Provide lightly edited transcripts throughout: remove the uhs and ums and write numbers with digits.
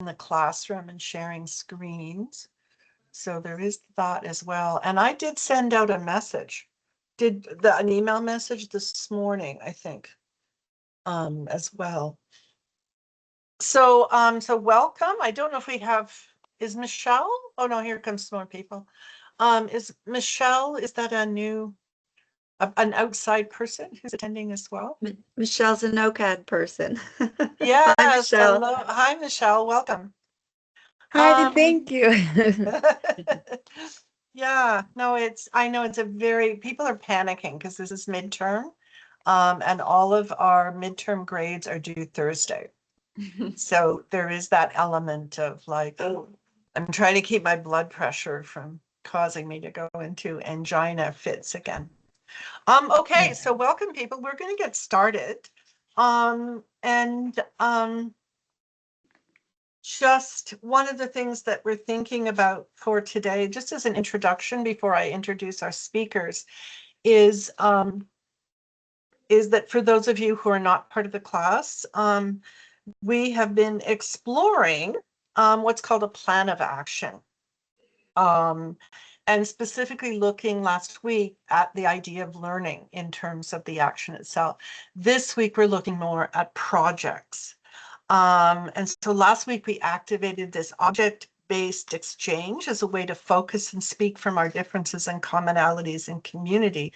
the classroom and sharing screens. So there is that as well. And I did send out a message, an email message this morning, I think, as well. So, so welcome. I don't know if we have, is Michelle? Oh no, here comes some more people. Is Michelle, is that a new, an outside person who's attending as well? Michelle's an OCAD person. Yes, Hi, Michelle. hello. Hi, Michelle, welcome. Hi, thank you. Yeah, no, I know it's a very, people are panicking because this is midterm, and all of our midterm grades are due Thursday. So there is that element of like, oh, I'm trying to keep my blood pressure from causing me to go into angina fits again. Okay, so welcome people. We're going to get started. Just one of the things that we're thinking about for today, just as an introduction before I introduce our speakers, is that for those of you who are not part of the class, we have been exploring what's called a plan of action. And specifically looking last week at the idea of learning in terms of the action itself. This week, we're looking more at projects. And so last week we activated this object-based exchange as a way to focus and speak from our differences and commonalities in community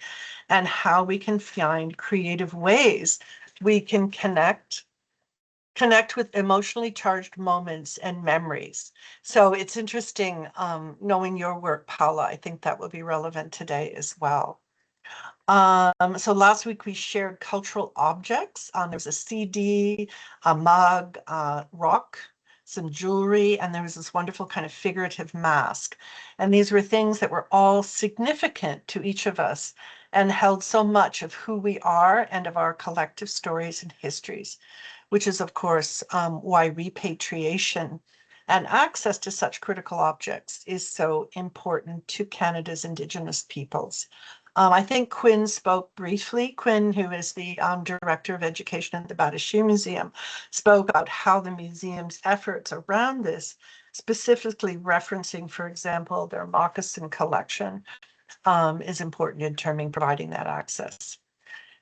and how we can find creative ways we can connect with emotionally charged moments and memories. So it's interesting knowing your work, Paola. I think that will be relevant today as well. So last week we shared cultural objects. There was a CD, a mug, rock, some jewelry, and there was this wonderful kind of figurative mask. And these were things that were all significant to each of us and held so much of who we are and of our collective stories and histories, which is, of course, why repatriation and access to such critical objects is so important to Canada's Indigenous peoples. I think Quinn spoke briefly. Quinn, who is the Director of Education at the Batashir Museum, spoke about how the museum's efforts around this, specifically referencing, for example, their moccasin collection, is important in providing that access.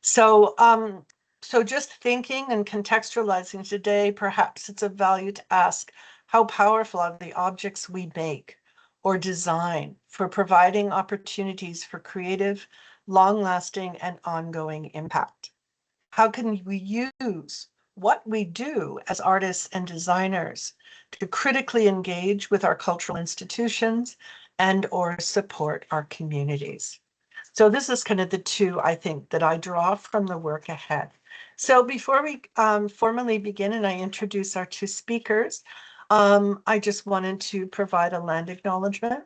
So, so just thinking and contextualizing today, perhaps it's of value to ask how powerful are the objects we make or design for providing opportunities for creative, long-lasting, and ongoing impact? How can we use what we do as artists and designers to critically engage with our cultural institutions and or support our communities? So this is kind of the two, I think, that I draw from the work ahead. So before we formally begin and I introduce our two speakers, I just wanted to provide a land acknowledgement.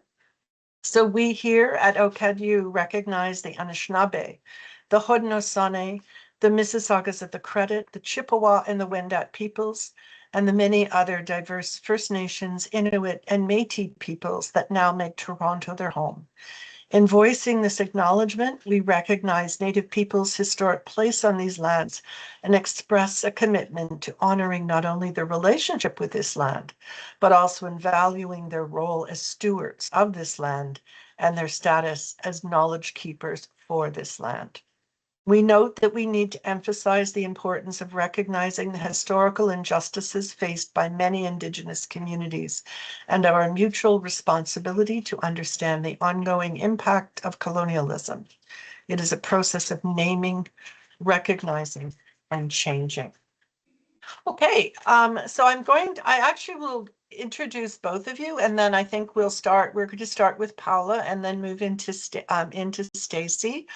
So we here at OCAD recognize the Anishinaabe, the Haudenosaunee, the Mississaugas of the Credit, the Chippewa and the Wendat peoples, and the many other diverse First Nations, Inuit, and Métis peoples that now make Toronto their home. In voicing this acknowledgement, we recognize Native peoples' historic place on these lands and express a commitment to honoring not only their relationship with this land, but also in valuing their role as stewards of this land and their status as knowledge keepers for this land. We note that we need to emphasize the importance of recognizing the historical injustices faced by many Indigenous communities and our mutual responsibility to understand the ongoing impact of colonialism. It is a process of naming, recognizing, and changing. Okay, so I actually will introduce both of you, and then I think we're going to start with Paola and then move into Stacey.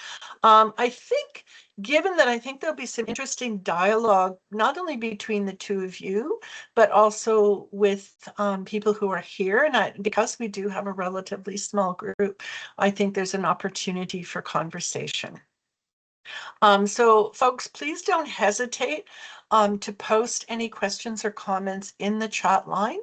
I think, given that I think there'll be some interesting dialogue, not only between the two of you, but also with people who are here, and because we do have a relatively small group, I think there's an opportunity for conversation. So folks, please don't hesitate to post any questions or comments in the chat line.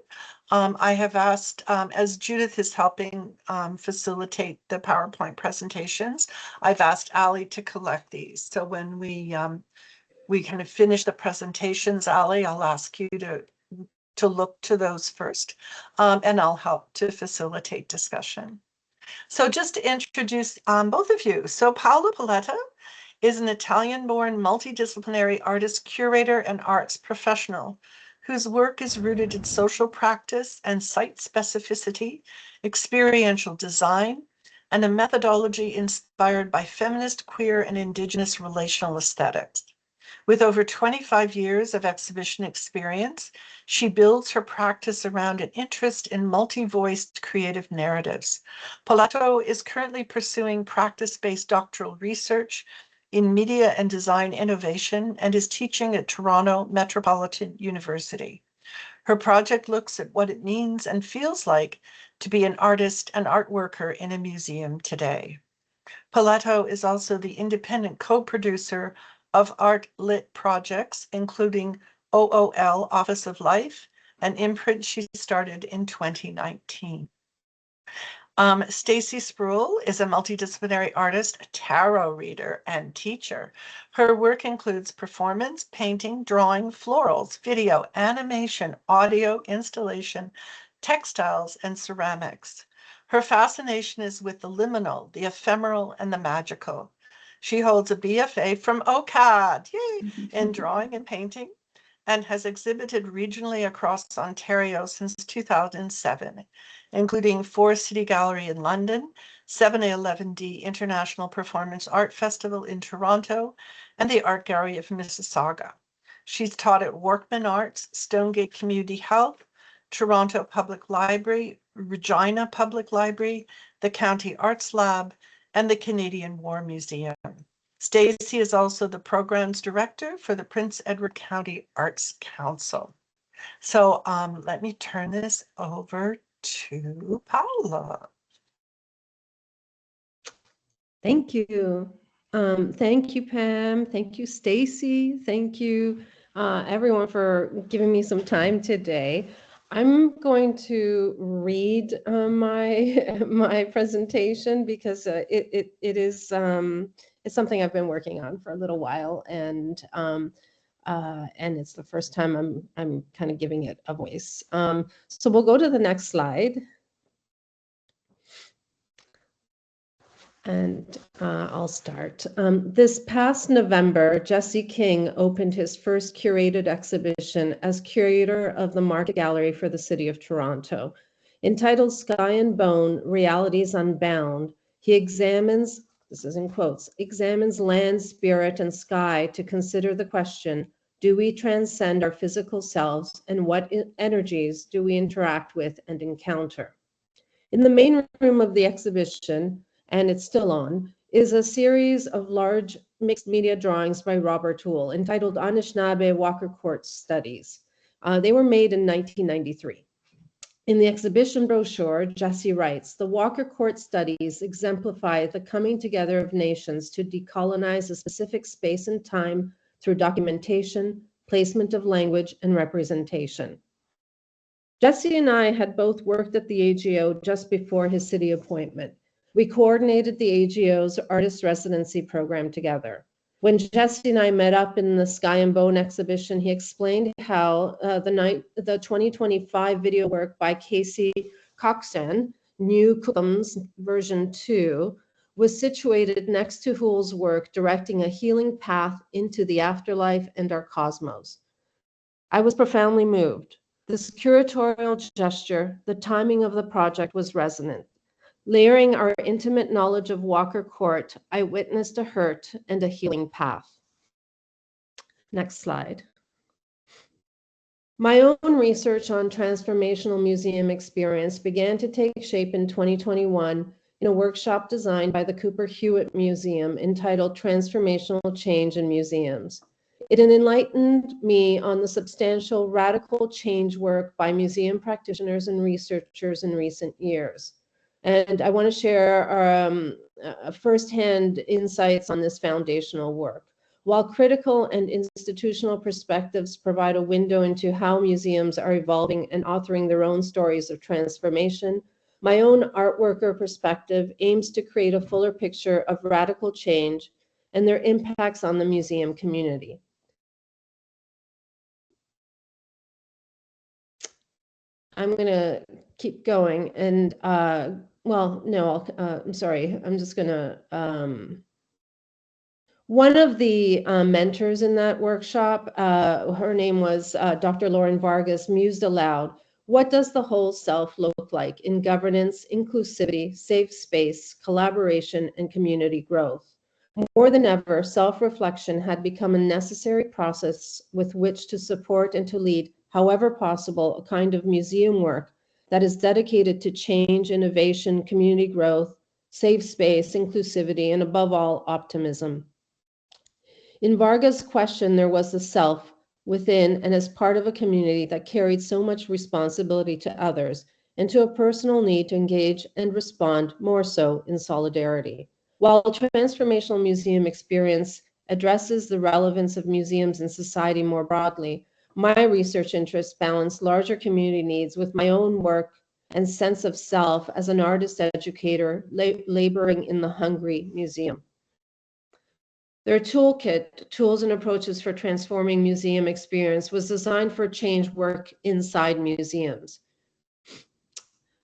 I have asked, as Judith is helping facilitate the PowerPoint presentations, I've asked Ali to collect these. So when we kind of finish the presentations, Ali, I'll ask you to to look to those first, and I'll help to facilitate discussion. So just to introduce both of you. So Paola Poletto is an Italian-born multidisciplinary artist, curator, and arts professional whose work is rooted in social practice and site specificity, experiential design, and a methodology inspired by feminist, queer, and Indigenous relational aesthetics. With over 25 years of exhibition experience, she builds her practice around an interest in multi-voiced creative narratives. Poletto is currently pursuing practice-based doctoral research in media and design innovation and is teaching at Toronto Metropolitan University. Her project looks at what it means and feels like to be an artist and art worker in a museum today. Poletto is also the independent co-producer of art lit projects, including OOL, Office of Life, an imprint she started in 2019. Stacey Sproule is a multidisciplinary artist, a tarot reader, and teacher. Her work includes performance, painting, drawing, florals, video, animation, audio, installation, textiles, and ceramics. Her fascination is with the liminal, the ephemeral, and the magical. She holds a BFA from OCAD, yay, in drawing and painting, and has exhibited regionally across Ontario since 2007, including Forest City Gallery in London, 711D International Performance Art Festival in Toronto, and the Art Gallery of Mississauga. She's taught at Workman Arts, Stonegate Community Health, Toronto Public Library, Regina Public Library, the County Arts Lab, and the Canadian War Museum. Stacey is also the programs director for the Prince Edward County Arts Council. So let me turn this over to Paola. Thank you. Thank you, Pam. Thank you, Stacey. Thank you, everyone, for giving me some time today. I'm going to read my presentation because it is it's something I've been working on for a little while, and it's the first time I'm kind of giving it a voice. So we'll go to the next slide. And I'll start. This past November, Jesse King opened his first curated exhibition as curator of the Market Gallery for the City of Toronto. Entitled Sky and Bone, Realities Unbound, he examines, this is in quotes, examines land, spirit, and sky to consider the question, do we transcend our physical selves, and what energies do we interact with and encounter? In the main room of the exhibition, and it's still on, is a series of large mixed media drawings by Robert Toole entitled Anishinaabe Walker Court Studies. They were made in 1993. In the exhibition brochure, Jesse writes, the Walker Court Studies exemplify the coming together of nations to decolonize a specific space and time through documentation, placement of language, and representation. Jesse and I had both worked at the AGO just before his city appointment. We coordinated the AGO's artist residency program together. When Jesse and I met up in the Sky and Bone exhibition, he explained how the 2025 video work by Casey Coxon, New Cookums version 2, was situated next to Hoole's work directing a healing path into the afterlife and our cosmos. I was profoundly moved. This curatorial gesture, the timing of the project was resonant. Layering our intimate knowledge of Walker Court, I witnessed a hurt and a healing path. Next slide. My own research on transformational museum experience began to take shape in 2021 in a workshop designed by the Cooper Hewitt Museum entitled Transformational Change in Museums. It enlightened me on the substantial radical change work by museum practitioners and researchers in recent years. And I want to share firsthand insights on this foundational work. While critical and institutional perspectives provide a window into how museums are evolving and authoring their own stories of transformation, my own art worker perspective aims to create a fuller picture of radical change and their impacts on the museum community. I'm going to keep going. And, well, no, I'm sorry. I'm just going to, one of the mentors in that workshop, her name was Dr. Lauren Vargas, mused aloud, what does the whole self look like in governance, inclusivity, safe space, collaboration, and community growth? More than ever, self-reflection had become a necessary process with which to support and to lead, however possible, a kind of museum work that is dedicated to change, innovation, community growth, safe space, inclusivity, and above all, optimism. In Varga's question, there was the self within and as part of a community that carried so much responsibility to others and to a personal need to engage and respond more so in solidarity. While transformational museum experience addresses the relevance of museums in society more broadly, my research interests balance larger community needs with my own work and sense of self as an artist educator laboring in the hungry museum. Their toolkit, Tools and Approaches for Transforming Museum Experience, was designed for change work inside museums.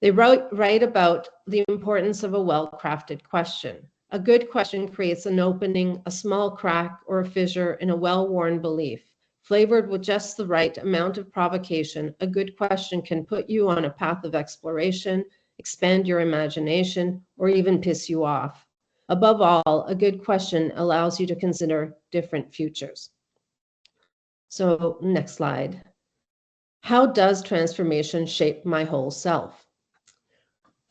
They write about the importance of a well-crafted question. A good question creates an opening, a small crack, or a fissure in a well-worn belief. Flavored with just the right amount of provocation, a good question can put you on a path of exploration, expand your imagination, or even piss you off. Above all, a good question allows you to consider different futures. So, next slide. How does transformation shape my whole self?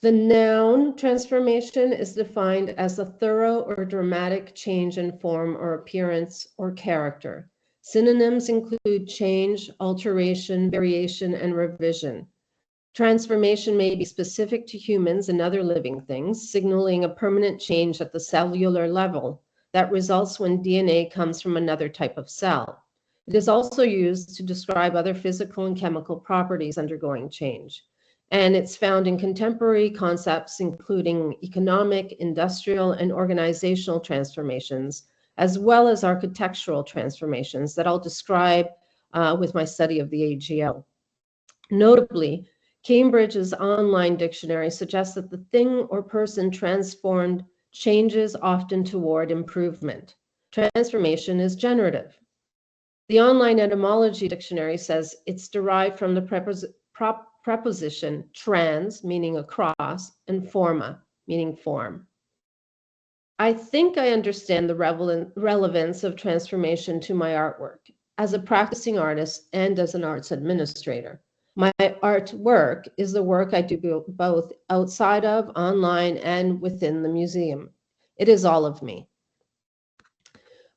The noun transformation is defined as a thorough or dramatic change in form or appearance or character. Synonyms include change, alteration, variation, and revision. Transformation may be specific to humans and other living things, signaling a permanent change at the cellular level that results when DNA comes from another type of cell. It is also used to describe other physical and chemical properties undergoing change. And it's found in contemporary concepts, including economic, industrial, and organizational transformations, as well as architectural transformations that I'll describe with my study of the AGO. Notably, Cambridge's online dictionary suggests that the thing or person transformed changes often toward improvement. Transformation is generative. The online etymology dictionary says it's derived from the preposition trans, meaning across, and forma, meaning form. I think I understand the relevance of transformation to my artwork as a practicing artist and as an arts administrator. My artwork is the work I do both outside of, online, and within the museum. It is all of me.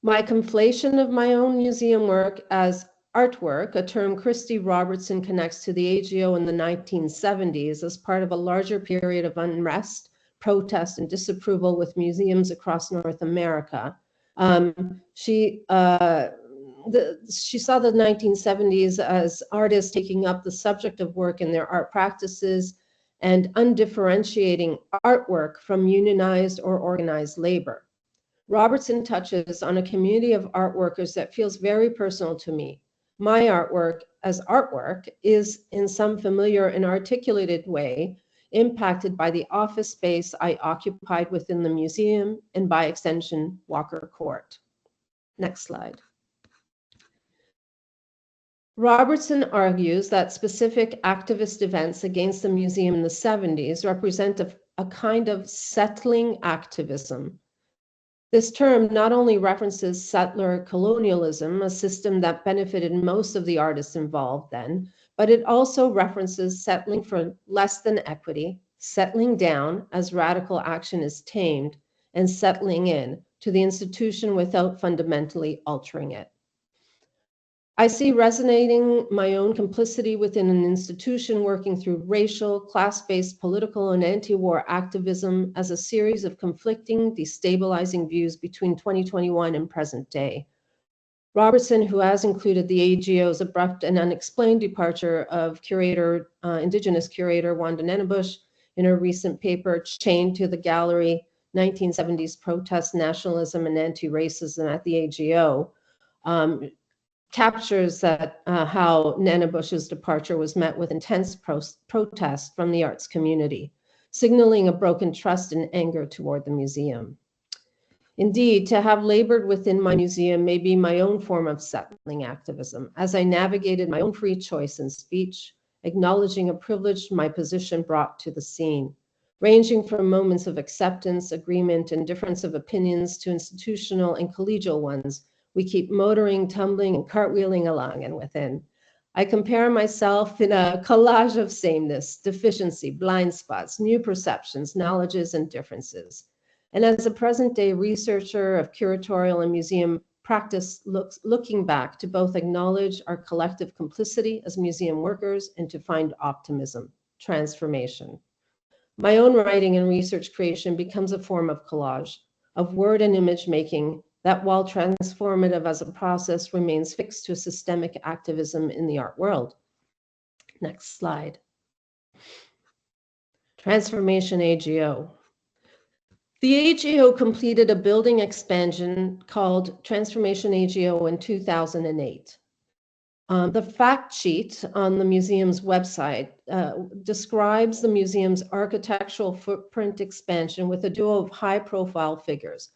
My conflation of my own museum work as artwork, a term Christy Robertson connects to the AGO in the 1970s as part of a larger period of unrest, protest, and disapproval with museums across North America. She saw the 1970s as artists taking up the subject of work in their art practices and undifferentiating artwork from unionized or organized labor. Robertson touches on a community of art workers that feels very personal to me. My artwork as artwork is in some familiar and articulated way impacted by the office space I occupied within the museum and by extension, Walker Court. Next slide. Robertson argues that specific activist events against the museum in the 70s represent a kind of settling activism. This term not only references settler colonialism, a system that benefited most of the artists involved then, but it also references settling for less than equity, settling down as radical action is tamed, and settling in to the institution without fundamentally altering it. I see resonating my own complicity within an institution working through racial, class-based, political, and anti-war activism as a series of conflicting, destabilizing views between 2021 and present day. Robertson, who has included the AGO's abrupt and unexplained departure of Indigenous curator Wanda Nenebush in her recent paper, Chained to the Gallery, 1970s Protest, Nationalism, and Anti-Racism at the AGO, captures that how Nana Bush's departure was met with intense protest from the arts community, signaling a broken trust and anger toward the museum. Indeed, to have labored within my museum may be my own form of settling activism, as I navigated my own free choice in speech, acknowledging a privilege my position brought to the scene, ranging from moments of acceptance, agreement, and difference of opinions to institutional and collegial ones. We keep motoring, tumbling, and cartwheeling along and within. I compare myself in a collage of sameness, deficiency, blind spots, new perceptions, knowledges, and differences. And as a present-day researcher of curatorial and museum practice, looking back to both acknowledge our collective complicity as museum workers and to find optimism, transformation. My own writing and research creation becomes a form of collage, of word and image making that, while transformative as a process, remains fixed to systemic activism in the art world. Next slide. Transformation AGO. The AGO completed a building expansion called Transformation AGO in 2008. The fact sheet on the museum's website describes the museum's architectural footprint expansion with a duo of high-profile figures,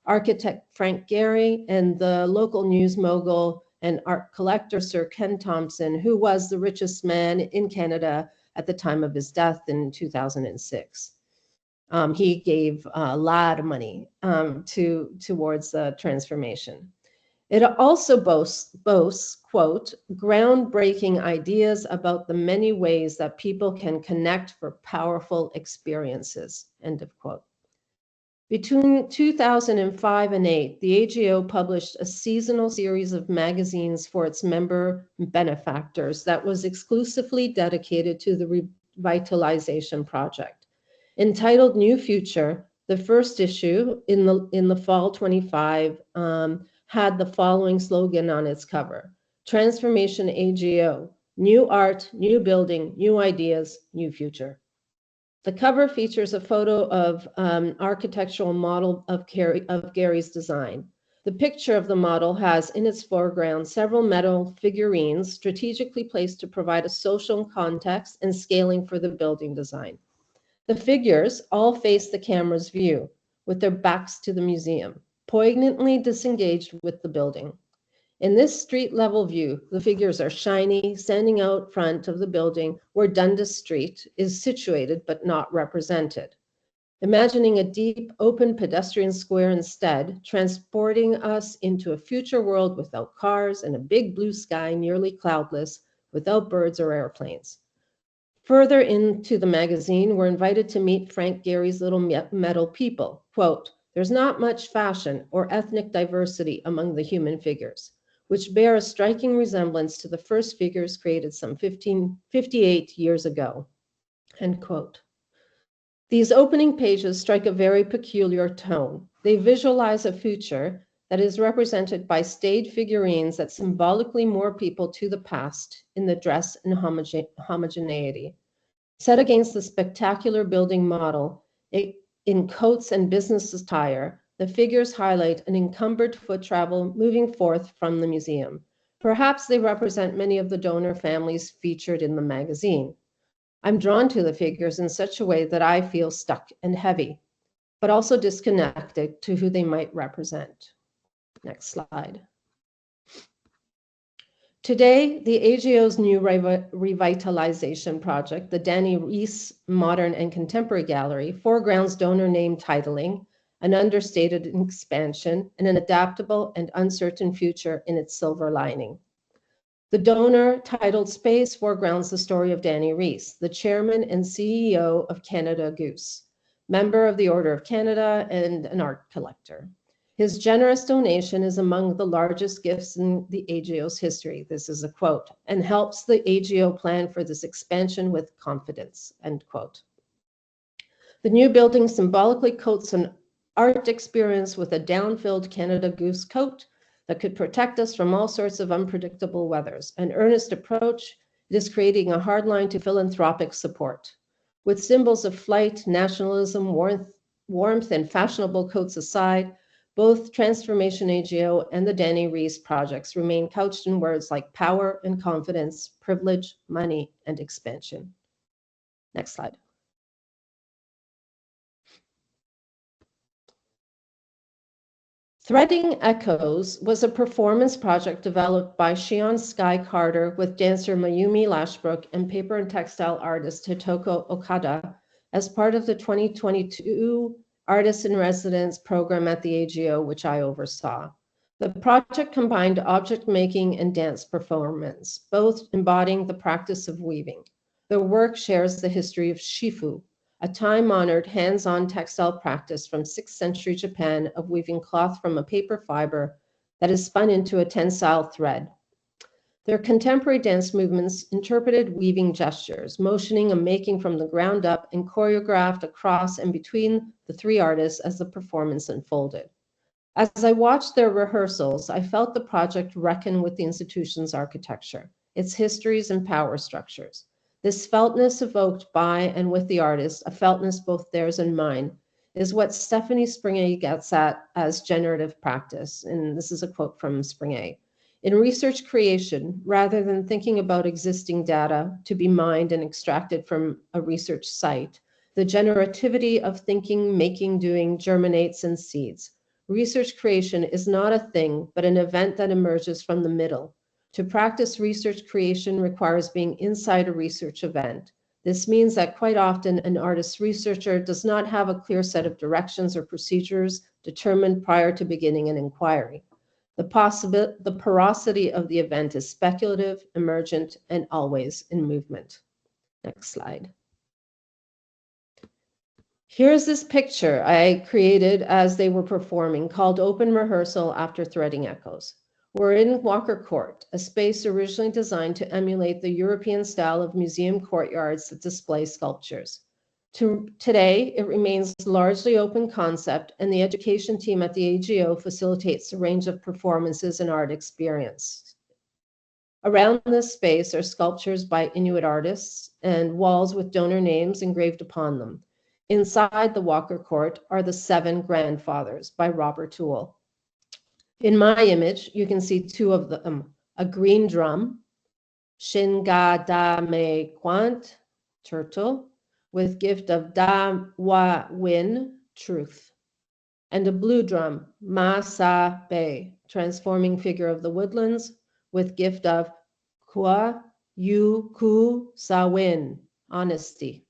architect Frank Gehry and the local news mogul and art collector Sir Ken Thompson, who was the richest man in Canada at the time of his death in 2006. He gave a lot of money towards the transformation. It also boasts, quote, groundbreaking ideas about the many ways that people can connect for powerful experiences, end of quote. Between 2005 and 2008, the AGO published a seasonal series of magazines for its member benefactors that was exclusively dedicated to the revitalization project. Entitled New Future, the first issue in the fall 25 had the following slogan on its cover: Transformation AGO, new art, new building, new ideas, new future. The cover features a photo of architectural model of Gehry's design. The picture of the model has in its foreground several metal figurines strategically placed to provide a social context and scaling for the building design. The figures all face the camera's view, with their backs to the museum, poignantly disengaged with the building. In this street-level view, the figures are shiny, standing out front of the building where Dundas Street is situated but not represented. Imagining a deep, open pedestrian square instead, transporting us into a future world without cars and a big blue sky nearly cloudless, without birds or airplanes. Further into the magazine, we're invited to meet Frank Gehry's little metal people. Quote, there's not much fashion or ethnic diversity among the human figures, which bear a striking resemblance to the first figures created some 58 years ago, end quote. These opening pages strike a very peculiar tone. They visualize a future that is represented by staged figurines that symbolically moor people to the past in the dress and homogeneity. Set against the spectacular building model, in coats and business attire, the figures highlight an encumbered foot travel moving forth from the museum. Perhaps they represent many of the donor families featured in the magazine. I'm drawn to the figures in such a way that I feel stuck and heavy, but also disconnected to who they might represent. Next slide. Today, the AGO's new revitalization project, the Danny Reese Modern and Contemporary Gallery, foregrounds donor name titling, an understated expansion, and an adaptable and uncertain future in its silver lining. The donor titled space foregrounds the story of Danny Reese, the chairman and CEO of Canada Goose, member of the Order of Canada and an art collector. His generous donation is among the largest gifts in the AGO's history, this is a quote, and helps the AGO plan for this expansion with confidence, end quote. The new building symbolically coats an art experience with a down-filled Canada Goose coat that could protect us from all sorts of unpredictable weathers. An earnest approach, it is creating a hard line to philanthropic support. With symbols of flight, nationalism, warmth, and fashionable coats aside, Both Transformation AGO and the Danny Rees projects remain couched in words like power and confidence, privilege, money, and expansion. Next slide. Threading Echoes was a performance project developed by Shion Sky Carter with dancer Mayumi Lashbrook and paper and textile artist Hitoko Okada as part of the 2022 Artist in Residence program at the AGO, which I oversaw. The project combined object making and dance performance, both embodying the practice of weaving. The work shares the history of shifu, a time-honored hands-on textile practice from 6th century Japan of weaving cloth from a paper fiber that is spun into a tensile thread. Their contemporary dance movements interpreted weaving gestures, motioning and making from the ground up and choreographed across and between the three artists as the performance unfolded. As I watched their rehearsals, I felt the project reckon with the institution's architecture, its histories and power structures. This feltness evoked by and with the artist, a feltness both theirs and mine, is what Stephanie Springay gets at as generative practice. And this is a quote from Springay. In research creation, rather than thinking about existing data to be mined and extracted from a research site, the generativity of thinking, making, doing germinates and seeds. Research creation is not a thing, but an event that emerges from the middle. To practice research creation requires being inside a research event. This means that quite often an artist researcher does not have a clear set of directions or procedures determined prior to beginning an inquiry. The porosity of the event is speculative, emergent, and always in movement. Next slide. Here's this picture I created as they were performing called Open Rehearsal After Threading Echoes. We're in Walker Court, a space originally designed to emulate the European style of museum courtyards that display sculptures. Today, it remains largely open concept, and the education team at the AGO facilitates a range of performances and art experience. Around this space are sculptures by Inuit artists and walls with donor names engraved upon them. Inside the Walker Court are the 7 Grandfathers by Robert Toole. In my image, you can see 2 of them, a green drum, Shinga Da Me Quant, turtle, with gift of Da Wa Win, truth, and a blue drum, Ma Sa Be, transforming figure of the woodlands, with gift of Kwa Yu Ku Sa Win, honesty.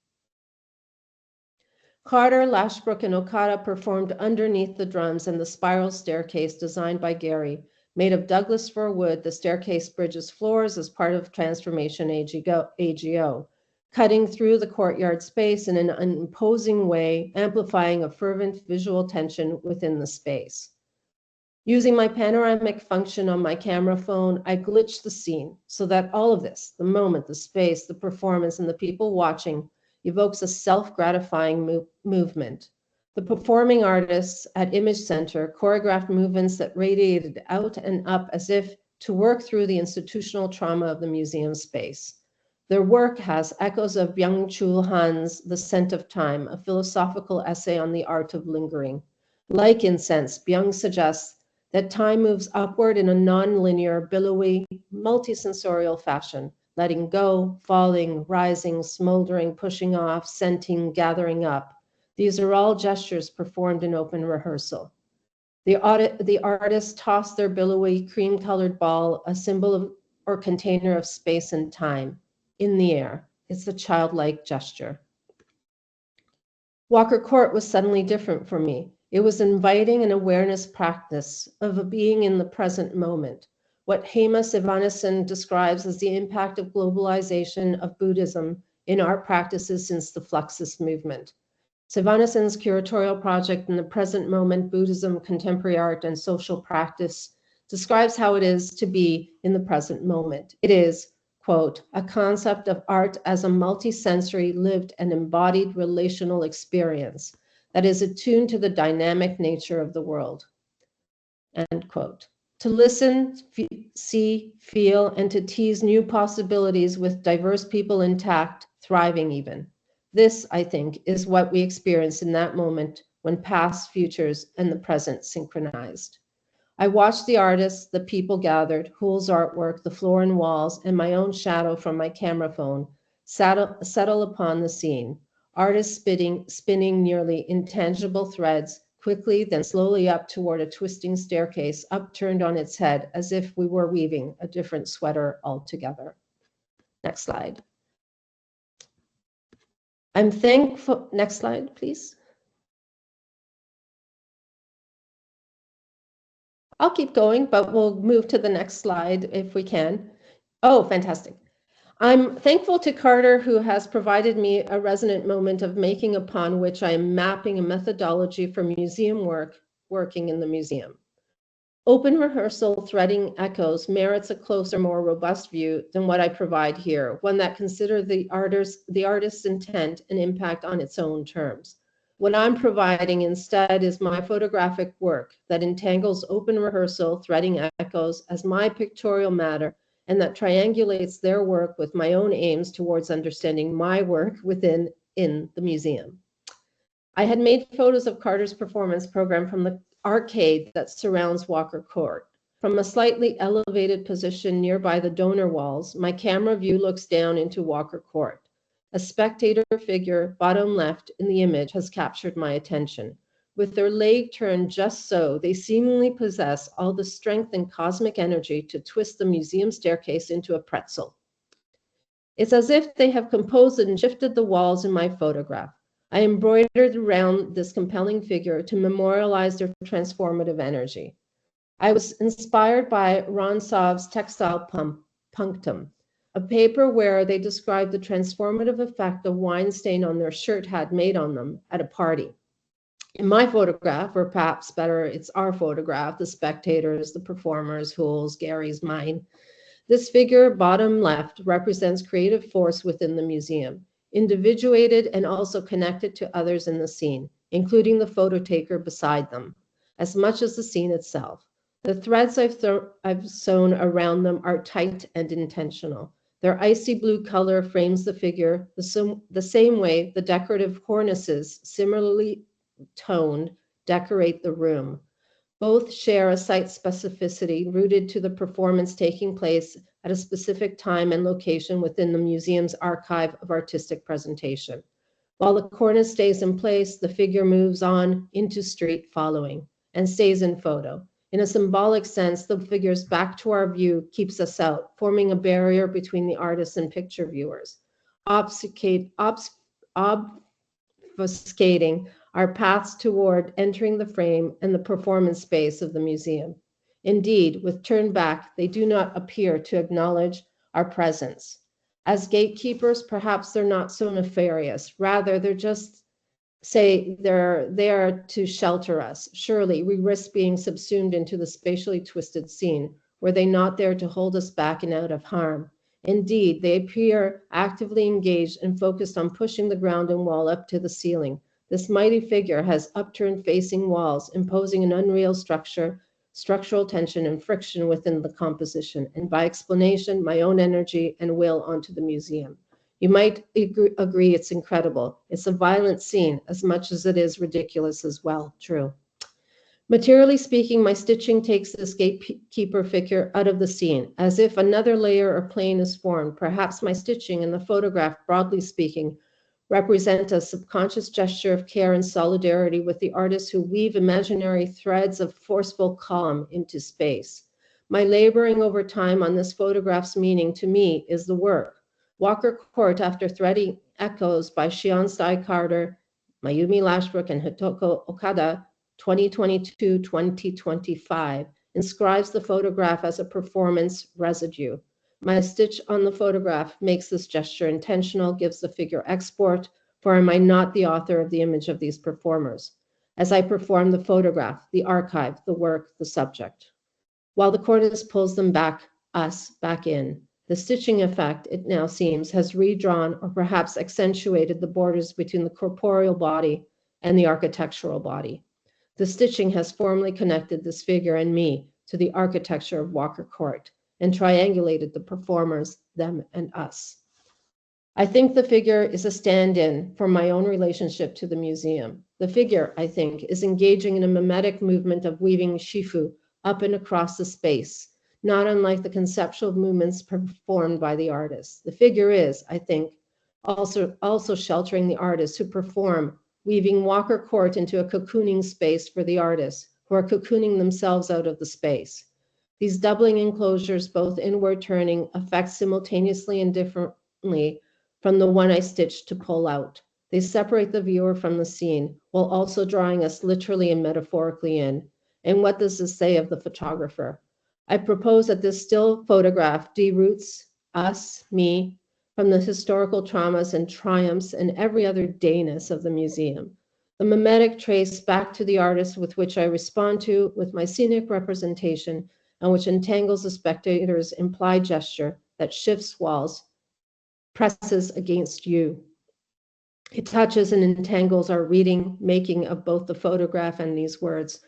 Carter, Lashbrook, and Okada performed underneath the drums and the spiral staircase designed by Gary. Made of Douglas fir wood, the staircase bridges floors as part of Transformation AGO, cutting through the courtyard space in an imposing way, amplifying a fervent visual tension within the space. Using my panoramic function on my camera phone, I glitched the scene so that all of this, the moment, the space, the performance, and the people watching, evokes a self-gratifying movement. The performing artists at Image Center choreographed movements that radiated out and up as if to work through the institutional trauma of the museum space. Their work has echoes of Byung-Chul Han's The Scent of Time, a philosophical essay on the art of lingering. Like incense, Byung suggests that time moves upward in a non-linear, billowy, multisensorial fashion, letting go, falling, rising, smoldering, pushing off, scenting, gathering up. These are all gestures performed in open rehearsal. The artists toss their billowy, cream-colored ball, a symbol of or container of space and time, in the air. It's a childlike gesture. Walker Court was suddenly different for me. It was inviting an awareness practice of a being in the present moment. What Hema Sivanesan describes as the impact of globalization of Buddhism in art practices since the Fluxus movement. Sivanesan's curatorial project in the present moment, Buddhism, contemporary art, and social practice describes how it is to be in the present moment. It is, quote, a concept of art as a multisensory, lived and embodied relational experience that is attuned to the dynamic nature of the world, end quote. To listen, see, feel, and to tease new possibilities with diverse people intact, thriving even. This, I think, is what we experienced in that moment when past, futures, and the present synchronized. I watched the artists, the people gathered, Hull's artwork, the floor and walls, and my own shadow from my camera phone settle upon the scene. Artists spinning nearly intangible threads, quickly, then slowly up toward a twisting staircase, upturned on its head, as if we were weaving a different sweater altogether. Next slide. I'm thankful. Next slide, please. I'll keep going, but we'll move to the next slide if we can. Oh, fantastic. I'm thankful to Carter, who has provided me a resonant moment of making upon which I am mapping a methodology for museum working in the museum. Open rehearsal threading echoes merits a closer, more robust view than what I provide here, one that considers the artist's intent and impact on its own terms. What I'm providing instead is my photographic work that entangles open rehearsal threading echoes as my pictorial matter, and that triangulates their work with my own aims towards understanding my work in the museum. I had made photos of Carter's performance program from the arcade that surrounds Walker Court. From a slightly elevated position nearby the donor walls, my camera view looks down into Walker Court. A spectator figure, bottom left in the image, has captured my attention. With their leg turned just so, they seemingly possess all the strength and cosmic energy to twist the museum staircase into a pretzel. It's as if they have composed and shifted the walls in my photograph. I embroidered around this compelling figure to memorialize their transformative energy. I was inspired by Ronsov's textile punctum, a paper where they described the transformative effect a wine stain on their shirt had made on them at a party. In my photograph, or perhaps better, it's our photograph, the spectators, the performers, Hull's, Gary's, mine. This figure, bottom left, represents creative force within the museum, individuated and also connected to others in the scene, including the photo taker beside them, as much as the scene itself. The threads I've sewn around them are tight and intentional. Their icy blue color frames the figure the same way the decorative cornices, similarly toned, decorate the room. Both share a site specificity rooted to the performance taking place at a specific time and location within the museum's archive of artistic presentation. While the cornice stays in place, the figure moves on into street following and stays in photo. In a symbolic sense, the figure's back to our view keeps us out, forming a barrier between the artist and picture viewers, obfuscating our paths toward entering the frame and the performance space of the museum. Indeed, with turned back, they do not appear to acknowledge our presence. As gatekeepers, perhaps they're not so nefarious. Rather, they're just say they're there to shelter us. Surely, we risk being subsumed into the spatially twisted scene. Were they not there to hold us back and out of harm? Indeed, they appear actively engaged and focused on pushing the ground and wall up to the ceiling. This mighty figure has upturned facing walls, imposing an unreal structural tension and friction within the composition, and by explanation, my own energy and will onto the museum. You might agree it's incredible. It's a violent scene as much as it is ridiculous as well. True. Materially speaking, my stitching takes this gatekeeper figure out of the scene, as if another layer or plane is formed. Perhaps my stitching and the photograph, broadly speaking, represent a subconscious gesture of care and solidarity with the artists who weave imaginary threads of forceful calm into space. My laboring over time on this photograph's meaning to me is the work. Walker Court, after threading echoes by Shion Stai Carter, Mayumi Lashbrook, and Hitoko Okada, 2022-2025, inscribes the photograph as a performance residue. My stitch on the photograph makes this gesture intentional, gives the figure export, for am I not the author of the image of these performers? As I perform the photograph, the archive, the work, the subject. While the cornice pulls them back, us back in, the stitching effect, it now seems, has redrawn or perhaps accentuated the borders between the corporeal body and the architectural body. The stitching has formally connected this figure and me to the architecture of Walker Court and triangulated the performers, them and us. I think the figure is a stand-in for my own relationship to the museum. The figure, I think, is engaging in a mimetic movement of weaving shifu up and across the space, not unlike the conceptual movements performed by the artist. The figure is, I think, also sheltering the artists who perform, weaving Walker Court into a cocooning space for the artists, who are cocooning themselves out of the space. These doubling enclosures, both inward turning, affect simultaneously and differently from the one I stitched to pull out. They separate the viewer from the scene, while also drawing us literally and metaphorically in. And what does this say of the photographer? I propose that this still photograph deroots us, me, from the historical traumas and triumphs and every other dayness of the museum. The mimetic trace back to the artist with which I respond to with my scenic representation, and which entangles the spectator's implied gesture that shifts walls, presses against you. It touches and entangles our reading, making of both the photograph and these words,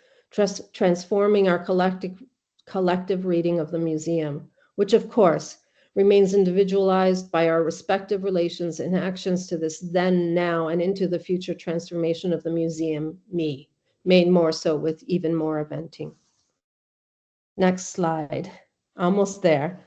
transforming our collective reading of the museum, which of course remains individualized by our respective relations and actions to this then, now, and into the future transformation of the museum, me, made more so with even more eventing. Next slide. Almost there.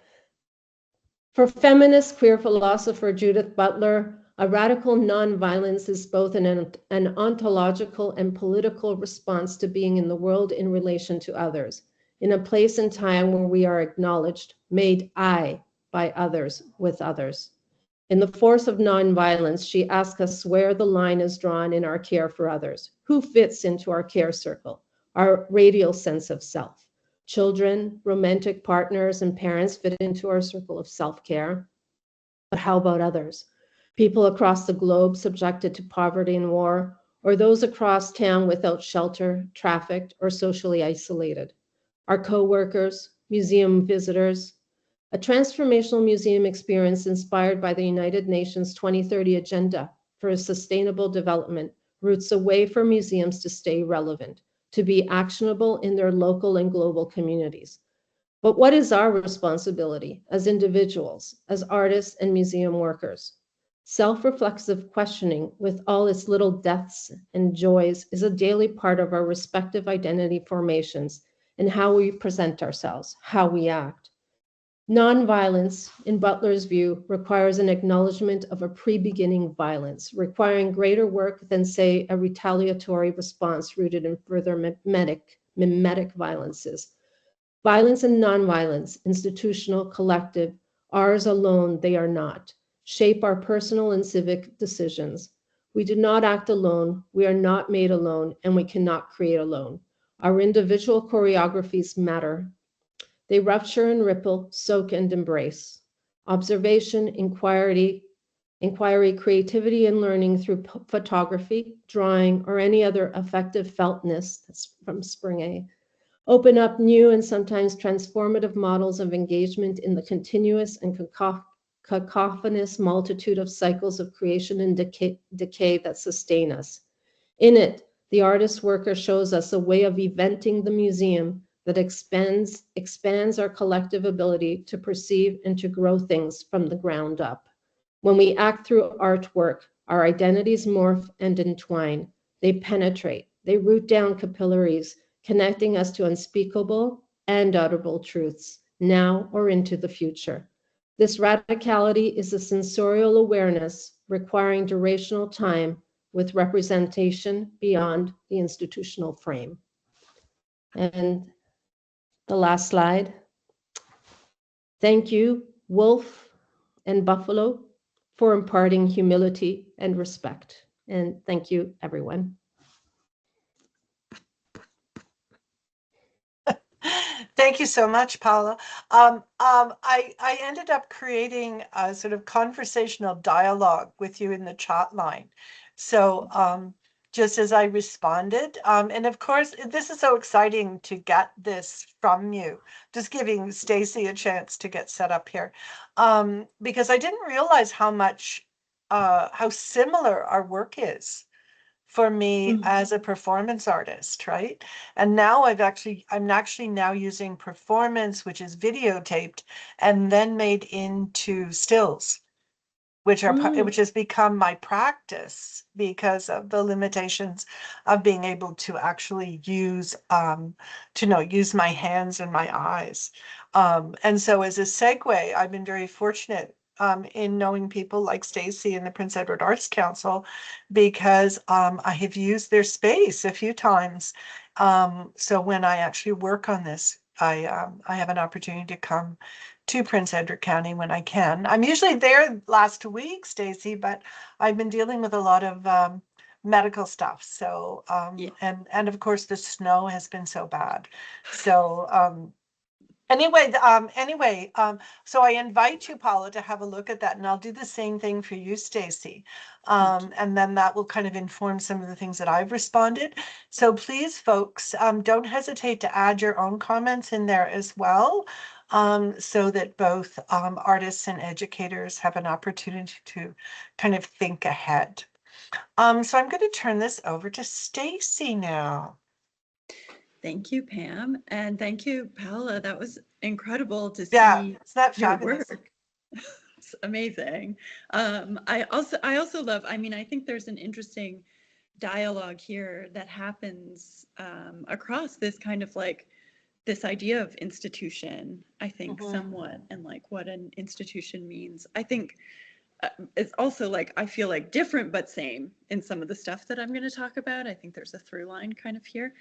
For feminist queer philosopher Judith Butler, a radical nonviolence is both an ontological and political response to being in the world in relation to others, in a place and time where we are acknowledged, made I by others with others. In the force of nonviolence, she asks us where the line is drawn in our care for others. Who fits into our care circle, our radial sense of self? Children, romantic partners, and parents fit into our circle of self-care. But how about others? People across the globe subjected to poverty and war, or those across town without shelter, trafficked, or socially isolated? Our co-workers, museum visitors. A transformational museum experience inspired by the United Nations 2030 Agenda for a Sustainable Development roots a way for museums to stay relevant, to be actionable in their local and global communities. But what is our responsibility as individuals, as artists and museum workers? Self-reflexive questioning with all its little deaths and joys is a daily part of our respective identity formations and how we present ourselves, how we act. Nonviolence, in Butler's view, requires an acknowledgement of a pre-beginning violence, requiring greater work than, say, a retaliatory response rooted in further mimetic violences. Violence and nonviolence, institutional, collective, ours alone they are not, shape our personal and civic decisions. We do not act alone, we are not made alone, and we cannot create alone. Our individual choreographies matter. They rupture and ripple, soak and embrace. Observation, inquiry, creativity, and learning through photography, drawing, or any other effective feltness, that's from Spring A, open up new and sometimes transformative models of engagement in the continuous and cacophonous multitude of cycles of creation and decay that sustain us. In it, the artist worker shows us a way of eventing the museum that expands our collective ability to perceive and to grow things from the ground up. When we act through artwork, our identities morph and entwine. They penetrate, they root down capillaries, connecting us to unspeakable and audible truths, now or into the future. This radicality is a sensorial awareness requiring durational time with representation beyond the institutional frame. And the last slide. Thank you, Wolf and Buffalo, for imparting humility and respect. And thank you, everyone. Thank you so much, Paola. I ended up creating a sort of conversational dialogue with you in the chat line. So just as I responded, and of course, this is so exciting to get this from you, just giving Stacey a chance to get set up here, because I didn't realize how much, how similar our work is for me as a performance artist, right? And now I'm actually now using performance, which is videotaped and then made into stills. which which has become my practice because of the limitations of being able to actually use use my hands and my eyes. And so as a segue, I've been very fortunate in knowing people like Stacey and the Prince Edward Arts Council, because I have used their space a few times. So when I actually work on this, I have an opportunity to come to Prince Edward County when I can. I'm usually there last week, Stacey, but I've been dealing with a lot of medical stuff. So Yeah. and of course the snow has been so bad. So so I invite you, Paula, to have a look at that, and I'll do the same thing for you, Stacey. And then that will kind of inform some of the things that I've responded. So please, folks, don't hesitate to add your own comments in there as well, so that both artists and educators have an opportunity to kind of think ahead. So I'm going to turn this over to Stacey now. Thank you, Pam, and thank you, Paola. That was incredible to Yeah, see is that your fabulous? work. It's amazing. I also love, I mean, I think there's an interesting dialogue here that happens across this kind of like this idea of institution, I think, somewhat, and like what an institution means. I think it's also like, I feel like different but same in some of the stuff that I'm going to talk about. I think there's a through line kind of here.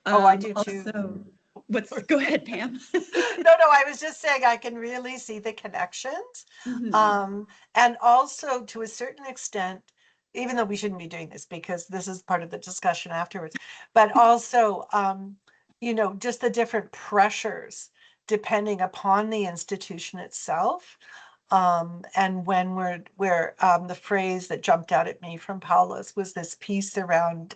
Oh, I do too. Also, go ahead, Pam. No, I was just saying I can really see the connections. And also to a certain extent, even though we shouldn't be doing this because this is part of the discussion afterwards, but also, just the different pressures depending upon the institution itself. And when the phrase that jumped out at me from Paula's was this piece around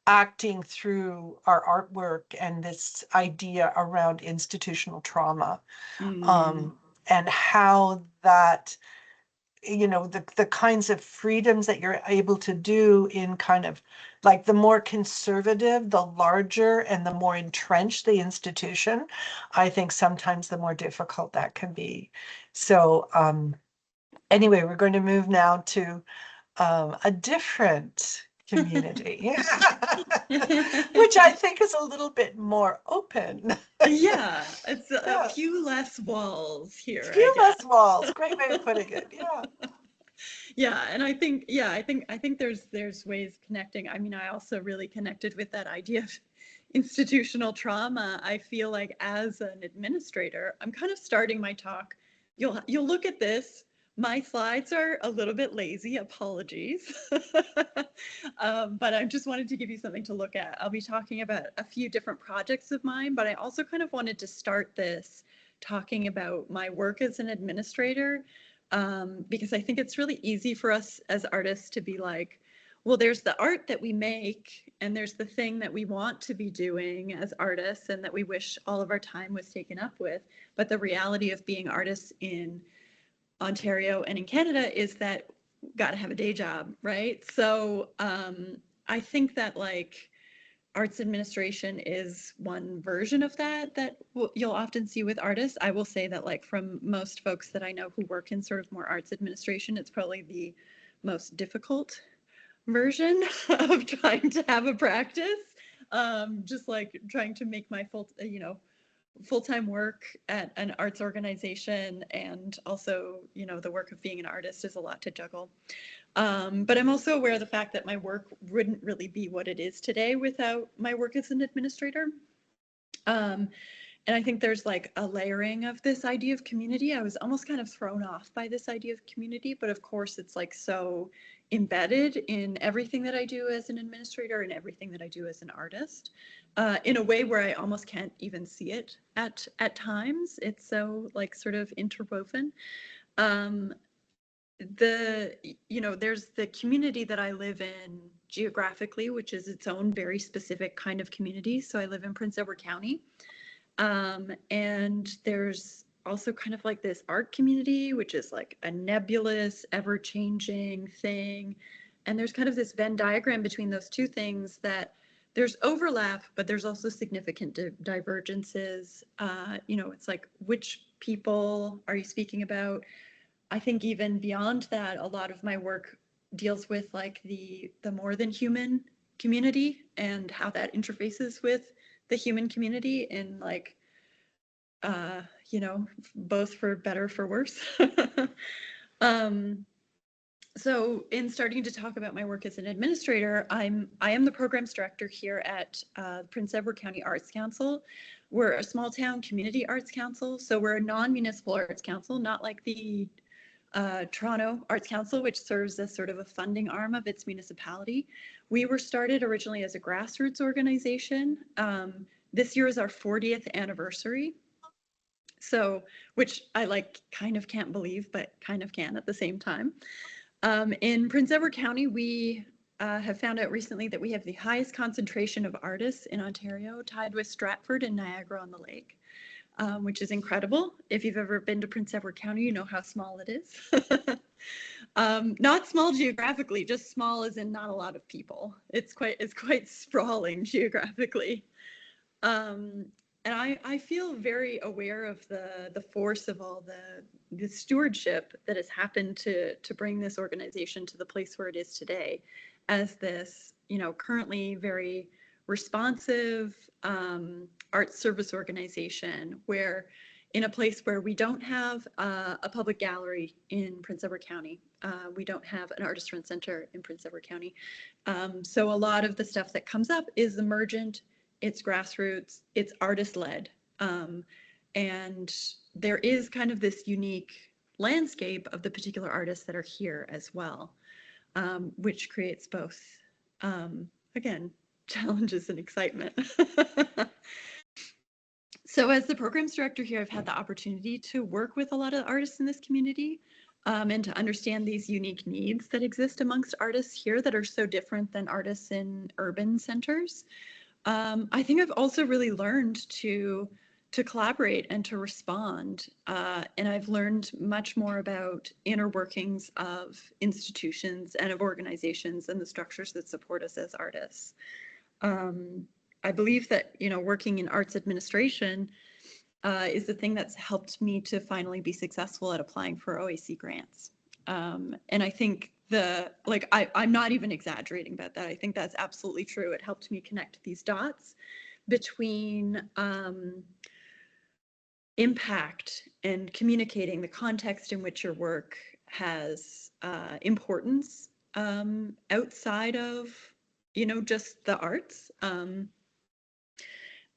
acting through our artwork and this idea around institutional trauma, and how that, the kinds of freedoms that you're able to do in kind of like the more conservative, the larger and the more entrenched the institution, I think sometimes the more difficult that can be. So anyway, we're going to move now to a different community, which I think is a little bit more open. Yeah, it's a few less walls here. A few less walls. Great way of putting it. Yeah. Yeah, and I think there's ways of connecting. I mean, I also really connected with that idea of institutional trauma. I feel like as an administrator, I'm kind of starting my talk. You'll look at this. My slides are a little bit lazy, apologies. But I just wanted to give you something to look at. I'll be talking about a few different projects of mine, but I also kind of wanted to start this talking about my work as an administrator, because I think it's really easy for us as artists to be like, well, there's the art that we make and there's the thing that we want to be doing as artists and that we wish all of our time was taken up with. But the reality of being artists in Ontario and in Canada is that got to have a day job, right? So I think that like arts administration is one version of that you'll often see with artists. I will say that like from most folks that I know who work in sort of more arts administration, it's probably the most difficult version of trying to have a practice. Just like trying to make my full-time work at an arts organization, and also, the work of being an artist is a lot to juggle. But I'm also aware of the fact that my work wouldn't really be what it is today without my work as an administrator. And I think there's like a layering of this idea of community. I was almost kind of thrown off by this idea of community, but of course it's like so embedded in everything that I do as an administrator and everything that I do as an artist, in a way where I almost can't even see it at times. It's so like sort of interwoven. There's the community that I live in geographically, which is its own very specific kind of community. So I live in Prince Edward County. And there's also kind of like this art community, which is like a nebulous, ever-changing thing. And there's kind of this Venn diagram between those two things that there's overlap, but there's also significant divergences. It's like, which people are you speaking about? I think even beyond that, a lot of my work deals with like the more than human community and how that interfaces with the human community in like, you know, both for better, for worse. So in starting to talk about my work as an administrator, I am the programs director here at Prince Edward County Arts Council. We're a small town community arts council, so we're a non-municipal arts council, not like the Toronto Arts Council, which serves as sort of a funding arm of its municipality. We were started originally as a grassroots organization. This year is our 40th anniversary. So, which I like kind of can't believe, but kind of can at the same time. In Prince Edward County, we have found out recently that we have the highest concentration of artists in Ontario, tied with Stratford and Niagara-on-the-Lake, which is incredible. If you've ever been to Prince Edward County, you know how small it is. Not small geographically, just small as in not a lot of people. It's quite sprawling geographically. And I feel very aware of the force of all the stewardship that has happened to bring this organization to the place where it is today, as this, you know, currently very responsive arts service organization, where in a place where we don't have a public gallery in Prince Edward County, we don't have an artist rent center in Prince Edward County. So a lot of the stuff that comes up is emergent. It's grassroots, it's artist-led, and there is kind of this unique landscape of the particular artists that are here as well, which creates both, again, challenges and excitement. So as the programs director here, I've had the opportunity to work with a lot of artists in this community, and to understand these unique needs that exist amongst artists here that are so different than artists in urban centers. I think I've also really learned to collaborate and to respond, and I've learned much more about inner workings of institutions and of organizations and the structures that support us as artists. I believe that, you know, working in arts administration is the thing that's helped me to finally be successful at applying for OAC grants. And I think I'm not even exaggerating about that. I think that's absolutely true. It helped me connect these dots between impact and communicating the context in which your work has importance outside of, you know, just the arts.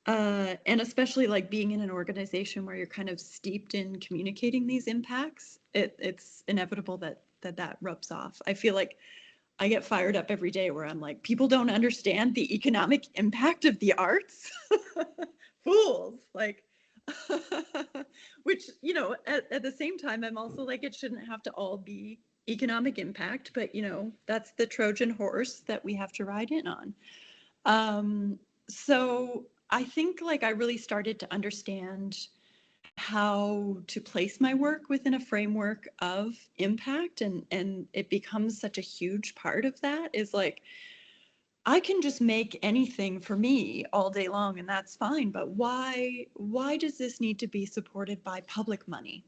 And especially like being in an organization where you're kind of steeped in communicating these impacts, it's inevitable that rubs off. I feel like I get fired up every day where I'm like, people don't understand the economic impact of the arts. Fools, like, which, you know, at the same time, I'm also like, it shouldn't have to all be economic impact, but, you know, that's the Trojan horse that we have to ride in on. So I think like I really started to understand how to place my work within a framework of impact, and it becomes such a huge part of that is like, I can just make anything for me all day long and that's fine, but why does this need to be supported by public money?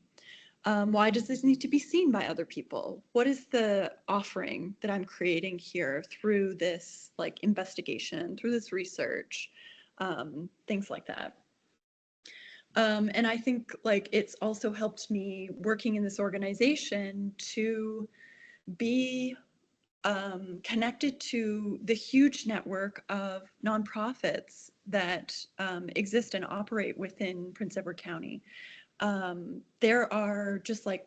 Why does this need to be seen by other people? What is the offering that I'm creating here through this like investigation, through this research, things like that. And I think like it's also helped me working in this organization to be connected to the huge network of nonprofits that exist and operate within Prince Edward County. There are just like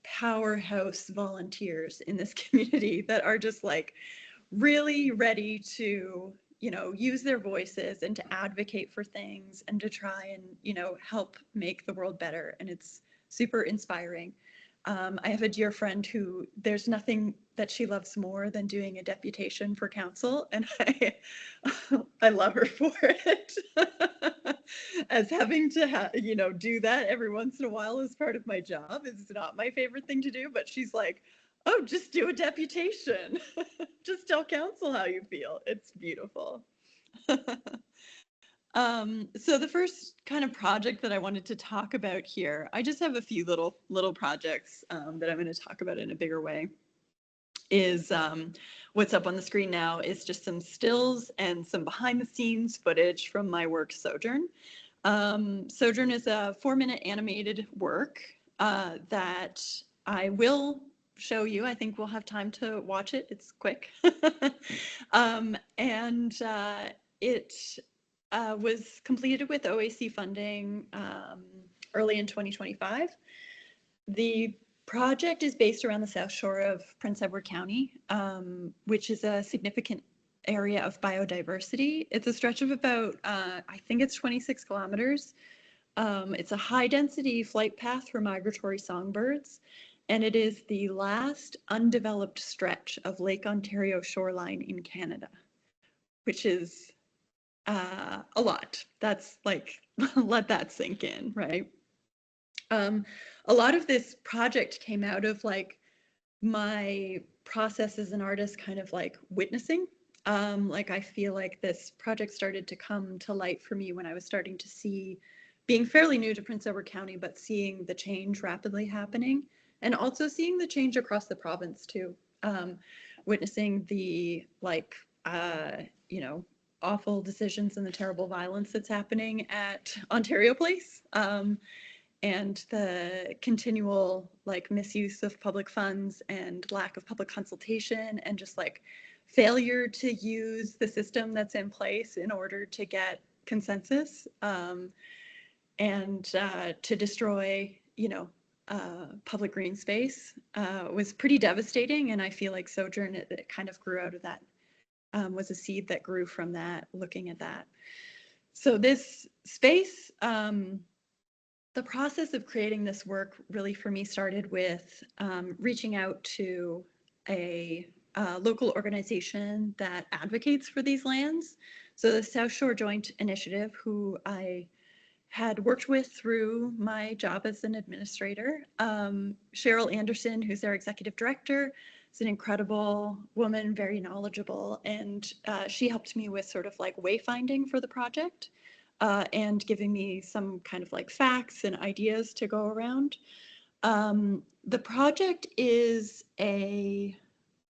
powerhouse volunteers in this community that are just like really ready to, you know, use their voices and to advocate for things and to try and, you know, help make the world better. And it's super inspiring. I have a dear friend who there's nothing that she loves more than doing a deputation for council, and I love her for it. As having to you know, do that every once in a while as part of my job is not my favorite thing to do, but she's like, oh, just do a deputation. Just tell council how you feel. It's beautiful. So the first kind of project that I wanted to talk about here, I just have a few little projects that I'm going to talk about in a bigger way. Is what's up on the screen now is just some stills and some behind the scenes footage from my work Sojourn. Sojourn is a 4-minute animated work that I will show you. I think we'll have time to watch it. It's quick. It was completed with OAC funding early in 2025. The project is based around the South Shore of Prince Edward County, which is a significant area of biodiversity. It's a stretch of about, I think it's 26 kilometers. It's a high density flight path for migratory songbirds, and it is the last undeveloped stretch of Lake Ontario shoreline in Canada, which is a lot. That's like, let that sink in, right? A lot of this project came out of like my process as an artist kind of like witnessing. Like I feel like this project started to come to light for me when I was starting to see, being fairly new to Prince Edward County, but seeing the change rapidly happening and also seeing the change across the province too. Witnessing the like, you know, awful decisions and the terrible violence that's happening at Ontario Place. And the continual like misuse of public funds and lack of public consultation and just like failure to use the system that's in place in order to get consensus and to destroy, you know, public green space was pretty devastating. And I feel like Sojourn, it kind of grew out of that, was a seed that grew from that, looking at that. So this space, the process of creating this work really for me started with reaching out to a local organization that advocates for these lands. So the South Shore Joint Initiative, who I had worked with through my job as an administrator. Cheryl Anderson, who's their executive director, is an incredible woman, very knowledgeable, and she helped me with sort of like wayfinding for the project. And giving me some kind of like facts and ideas to go around. The project is a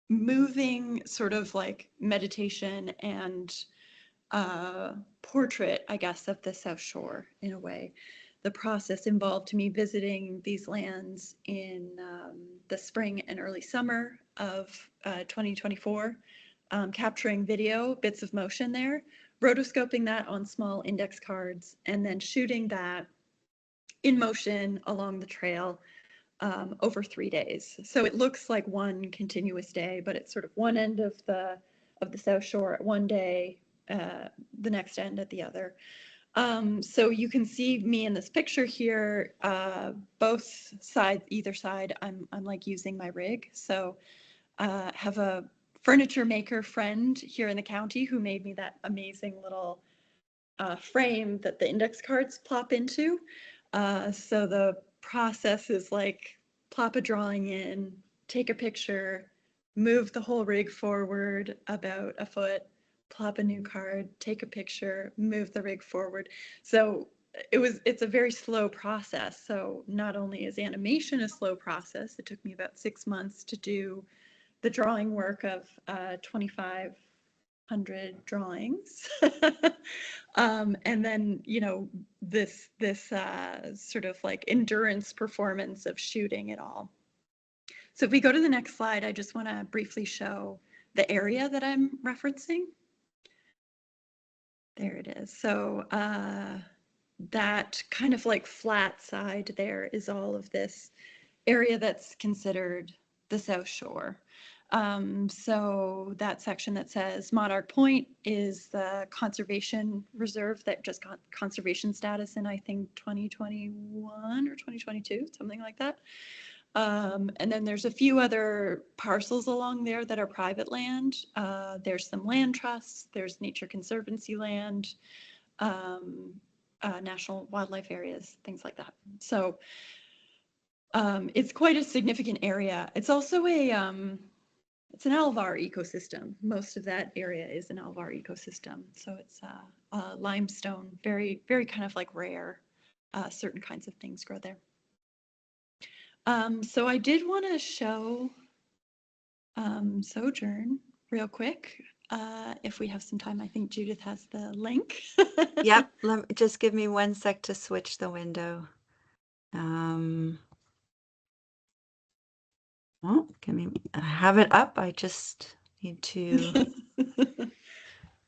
moving sort of like meditation and portrait, I guess, of the South Shore in a way. The process involved me visiting these lands in the spring and early summer of 2024, capturing video, bits of motion there, rotoscoping that on small index cards, and then shooting that in motion along the trail over 3 days. So it looks like one continuous day, but it's sort of one end of the South Shore at one day, the next end at the other. So you can see me in this picture here, both sides, either side, I'm like using my rig. So have a furniture maker friend here in the county who made me that amazing little frame that the index cards plop into. So the process is like plop a drawing in, take a picture, move the whole rig forward about a foot, plop a new card, take a picture, move the rig forward. So it's a very slow process. So not only is animation a slow process, it took me about 6 months to do the drawing work of 2,500 drawings. And then, you know, this sort of like endurance performance of shooting it all. So if we go to the next slide, I just want to briefly show the area that I'm referencing. There it is. So that kind of like flat side there is all of this area that's considered the South Shore. So that section that says Monarch Point is the conservation reserve that just got conservation status in, I think, 2021 or 2022, something like that. And then there's a few other parcels along there that are private land. There's some land trusts, there's Nature Conservancy land, national wildlife areas, things like that. So it's quite a significant area. It's also a It's an Alvar ecosystem. Most of that area is an Alvar ecosystem. So it's limestone, very, very kind of like rare. Certain kinds of things grow there. So I did want to show Sojourn real quick. If we have some time, I think Judith has the link. Yep, just give me 1 sec to switch the window. Well, I have it up. I just need to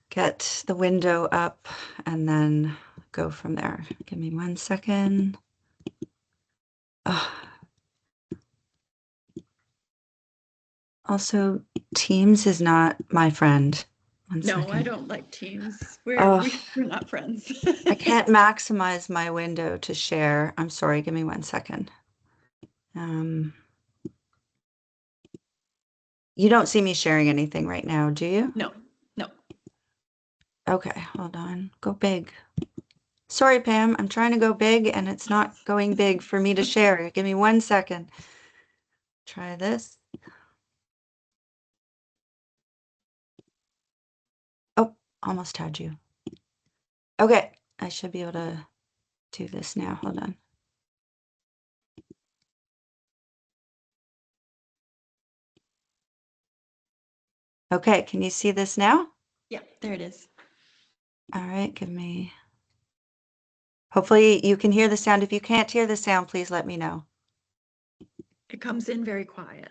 get the window up and then go from there. Give me 1 second. Also, Teams is not my friend. One No, second. I don't like Teams. We're not friends. I can't maximize my window to share. I'm sorry. Give me 1 second. You don't see me sharing anything right now, do you? No, no. Okay, hold on. Go big. Sorry, Pam. I'm trying to go big and it's not going big for me to share. Give me 1 second. Try this. Oh, almost had you. Okay, I should be able to do this now. Hold on. Okay, can you see this now? Yeah, there it is. All right, hopefully you can hear the sound. If you can't hear the sound, please let me know. It comes in very quiet.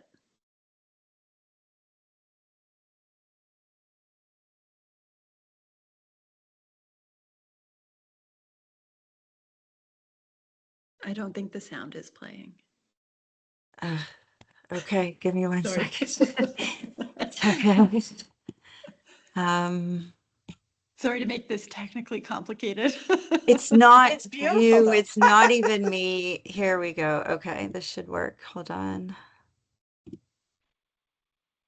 I don't think the sound is playing. Okay, give me 1 Sorry. second. It's okay. Sorry to make this technically complicated. It's not It's beautiful, you, though. it's not even me. Here we go. Okay, this should work. Hold on.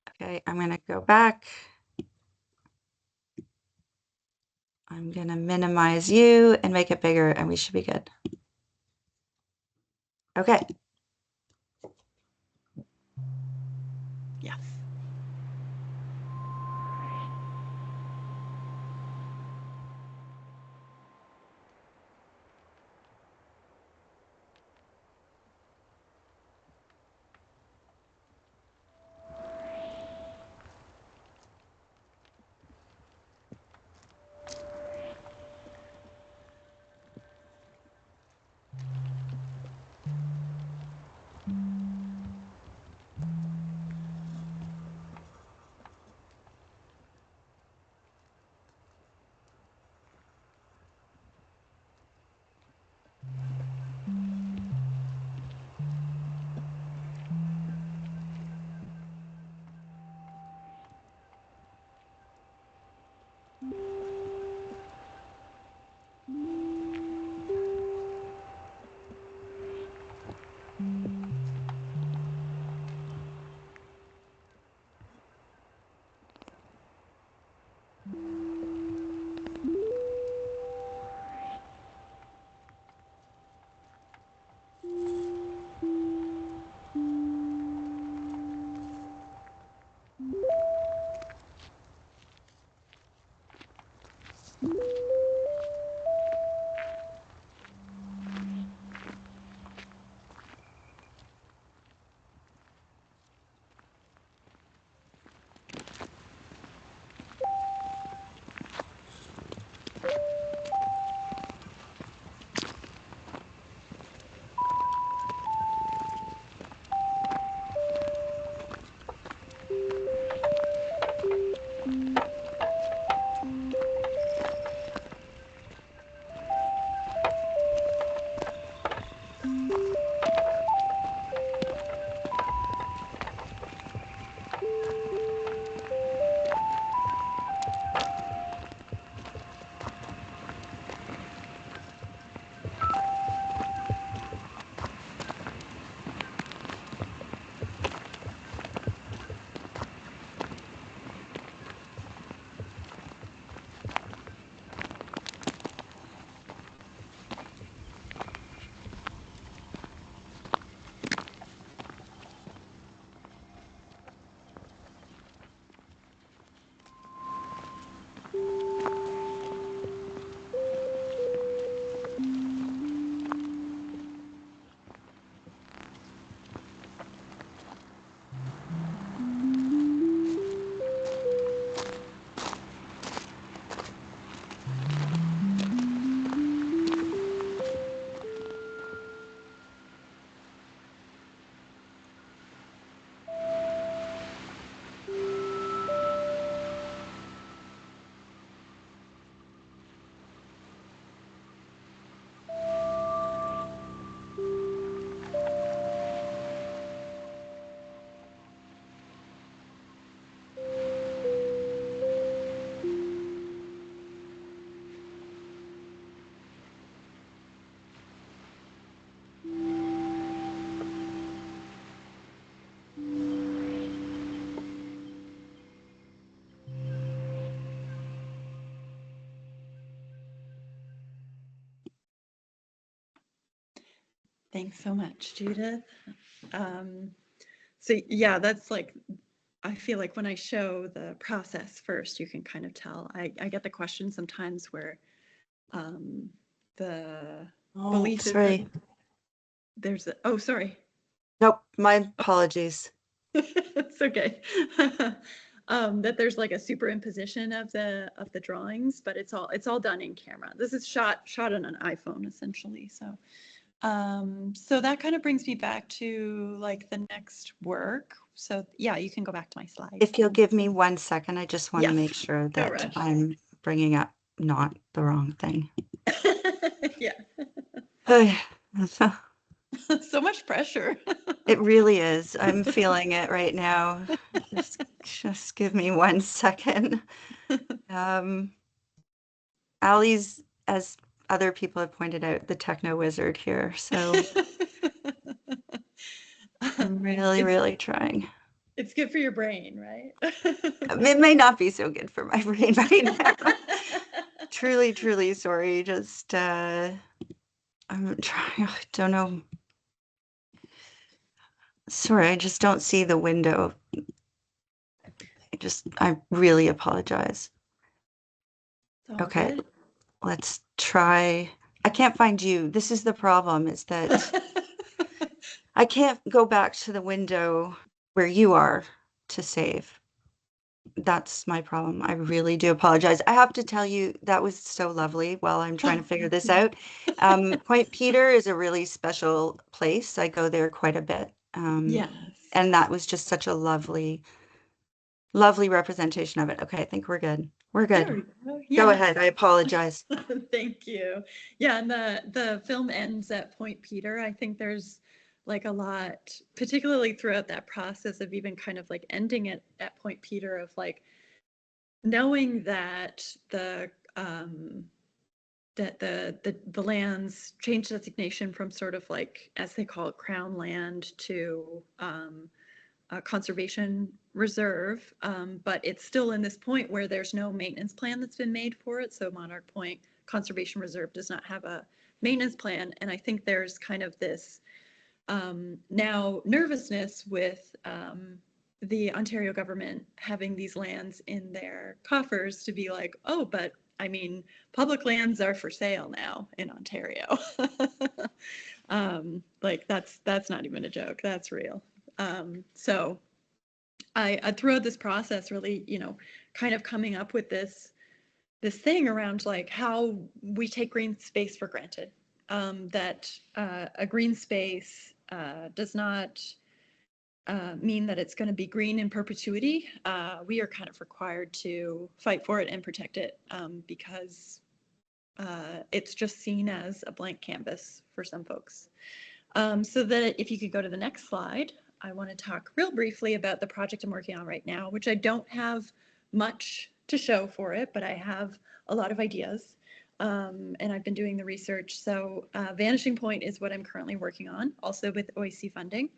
Okay, I'm going to go back. I'm going to minimize you and make it bigger, and we should be good. Okay. Yes. Thanks so much, Judith. So yeah, that's like, I feel like when I show the process first, you can kind of tell. I get the question sometimes where the belief is sorry. that there's a, oh, sorry. Nope, my apologies. It's okay. That there's like a superimposition of the drawings, but it's all done in camera. This is shot on an iPhone essentially. So so that kind of brings me back to like the next work. So yeah, you can go back to my slide. If you'll give me 1 second, I just want to Yes, make sure no that rush. I'm bringing up not the wrong thing. Yeah. Okay. So much pressure. It really is. I'm feeling it right now. Just give me 1 second. Allie's, as other people have pointed out, the techno wizard here. So I'm really trying. It's good for your brain, right? It may not be so good for my brain right now. Truly sorry. Just I'm trying. I don't know. Sorry, I just don't see the window. I really apologize. Okay, Good. let's try. I can't find you. This is the problem, is that I can't go back to the window where you are to save. That's my problem. I really do apologize. I have to tell you, that was so lovely while I'm trying to figure this out. Point Peter is a really special place. I go there quite a bit. Yes. And that was just such a lovely representation of it. Okay, I think we're good. We're There good. we go. Go Yeah. ahead. I apologize. Thank you. Yeah, and the film ends at Point Peter. I think there's like a lot, particularly throughout that process of even kind of like ending it at Point Peter, of like knowing that the lands changed designation from sort of like, as they call it, crown land to a conservation reserve, but it's still in this point where there's no maintenance plan that's been made for it. So Monarch Point Conservation Reserve does not have a maintenance plan. And I think there's kind of this now nervousness with the Ontario government having these lands in their coffers to be like, oh, but I mean, public lands are for sale now in Ontario. Like that's not even a joke, that's real. So I throughout this process really, kind of coming up with this thing around like how we take green space for granted, that a green space does not mean that it's going to be green in perpetuity. We are kind of required to fight for it and protect it, because it's just seen as a blank canvas for some folks. So that if you could go to the next slide, I want to talk real briefly about the project I'm working on right now, which I don't have much to show for it, but I have a lot of ideas, and I've been doing the research. So Vanishing Point is what I'm currently working on, also with OAC funding.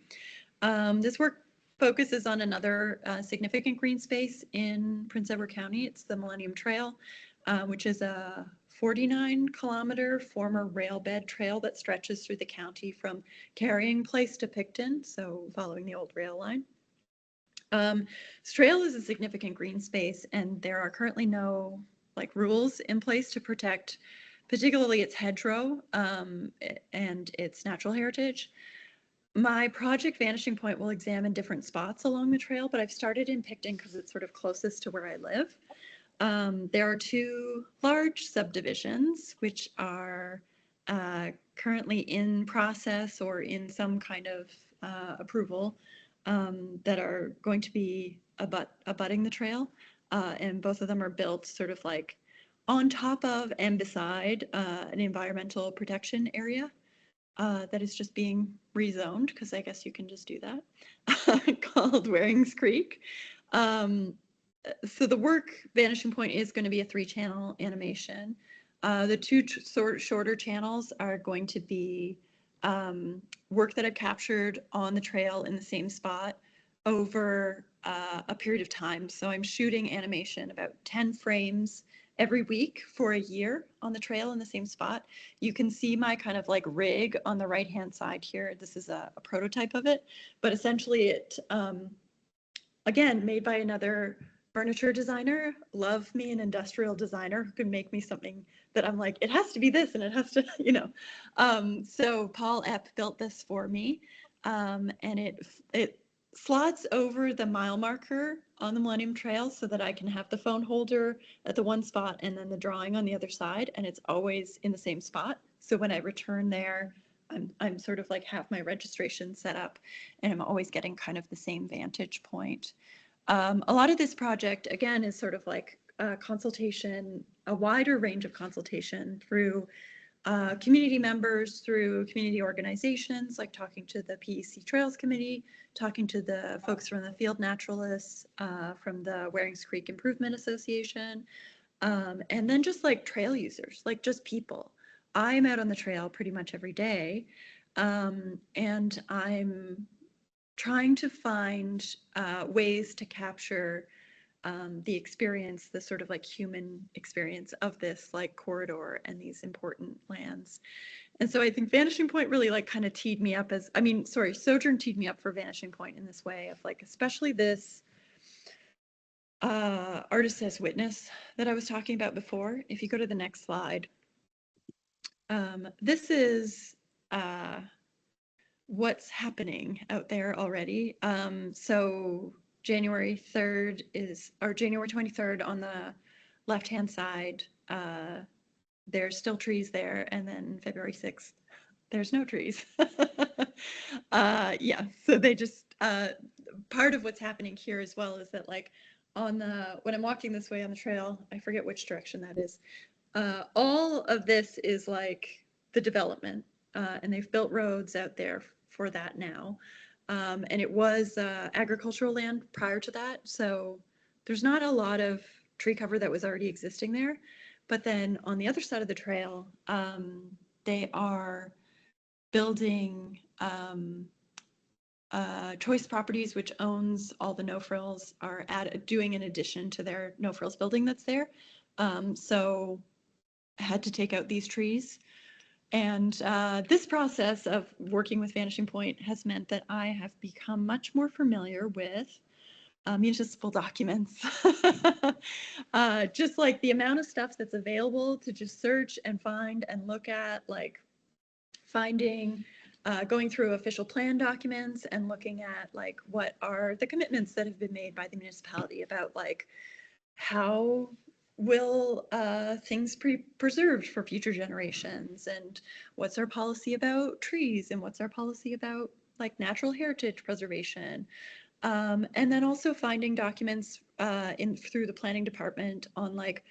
This work focuses on another significant green space in Prince Edward County. It's the Millennium Trail, which is a 49-kilometer former rail bed trail that stretches through the county from Carrying Place to Picton, so following the old rail line. This trail is a significant green space, and there are currently no rules in place to protect particularly its hedgerow and its natural heritage. My project Vanishing Point will examine different spots along the trail, but I've started in Picton because it's sort of closest to where I live. There are 2 large subdivisions which are currently in process or in some kind of approval, that are going to be abutting the trail, and both of them are built sort of like on top of and beside an environmental protection area that is just being rezoned, because I guess you can just do that, called Waring's Creek. So the work Vanishing Point is going to be a 3-channel animation. The 2 shorter channels are going to be work that I've captured on the trail in the same spot over a period of time. So I'm shooting animation about 10 frames every week for a year on the trail in the same spot. You can see my kind of like rig on the right-hand side here. This is a prototype of it, but essentially it, again, made by another furniture designer. Love me an industrial designer who can make me something that I'm like, it has to be this and it has to, you know. So Paul Epp built this for me, and it slots over the mile marker on the Millennium Trail so that I can have the phone holder at the one spot and then the drawing on the other side, and it's always in the same spot. So when I return there, I'm sort of like have my registration set up, and I'm always getting kind of the same vantage point. A lot of this project, again, is sort of like consultation, a wider range of consultation through community members, through community organizations, like talking to the PEC Trails Committee, talking to the folks from the Field Naturalists, from the Warings Creek Improvement Association, and then just like trail users, like just people. I'm out on the trail pretty much every day, and I'm trying to find ways to capture the experience, the sort of like human experience of this like corridor and these important lands. And so I think Vanishing Point really like kind of teed me up as, I mean, sorry, Sojourn teed me up for Vanishing Point in this way of like, especially this artist as witness that I was talking about before. If you go to the next slide, this is what's happening out there already. So January 3rd is, or January 23rd on the left-hand side, there's still trees there, and then February 6th, there's no trees. Yeah, so they just, part of what's happening here as well is that like on the, when I'm walking this way on the trail, I forget which direction that is, all of this is like the development, and they've built roads out there for that now. And it was agricultural land prior to that. So there's not a lot of tree cover that was already existing there. But then on the other side of the trail, they are building Choice Properties, which owns all the no-frills, are doing an addition to their no-frills building that's there. So I had to take out these trees. And this process of working with Vanishing Point has meant that I have become much more familiar with municipal documents. Just like the amount of stuff that's available to just search and find and look at, like finding, going through official plan documents and looking at like what are the commitments that have been made by the municipality about like how will things be preserved for future generations, and what's our policy about trees, and what's our policy about like natural heritage preservation, and then also finding documents through the planning department on like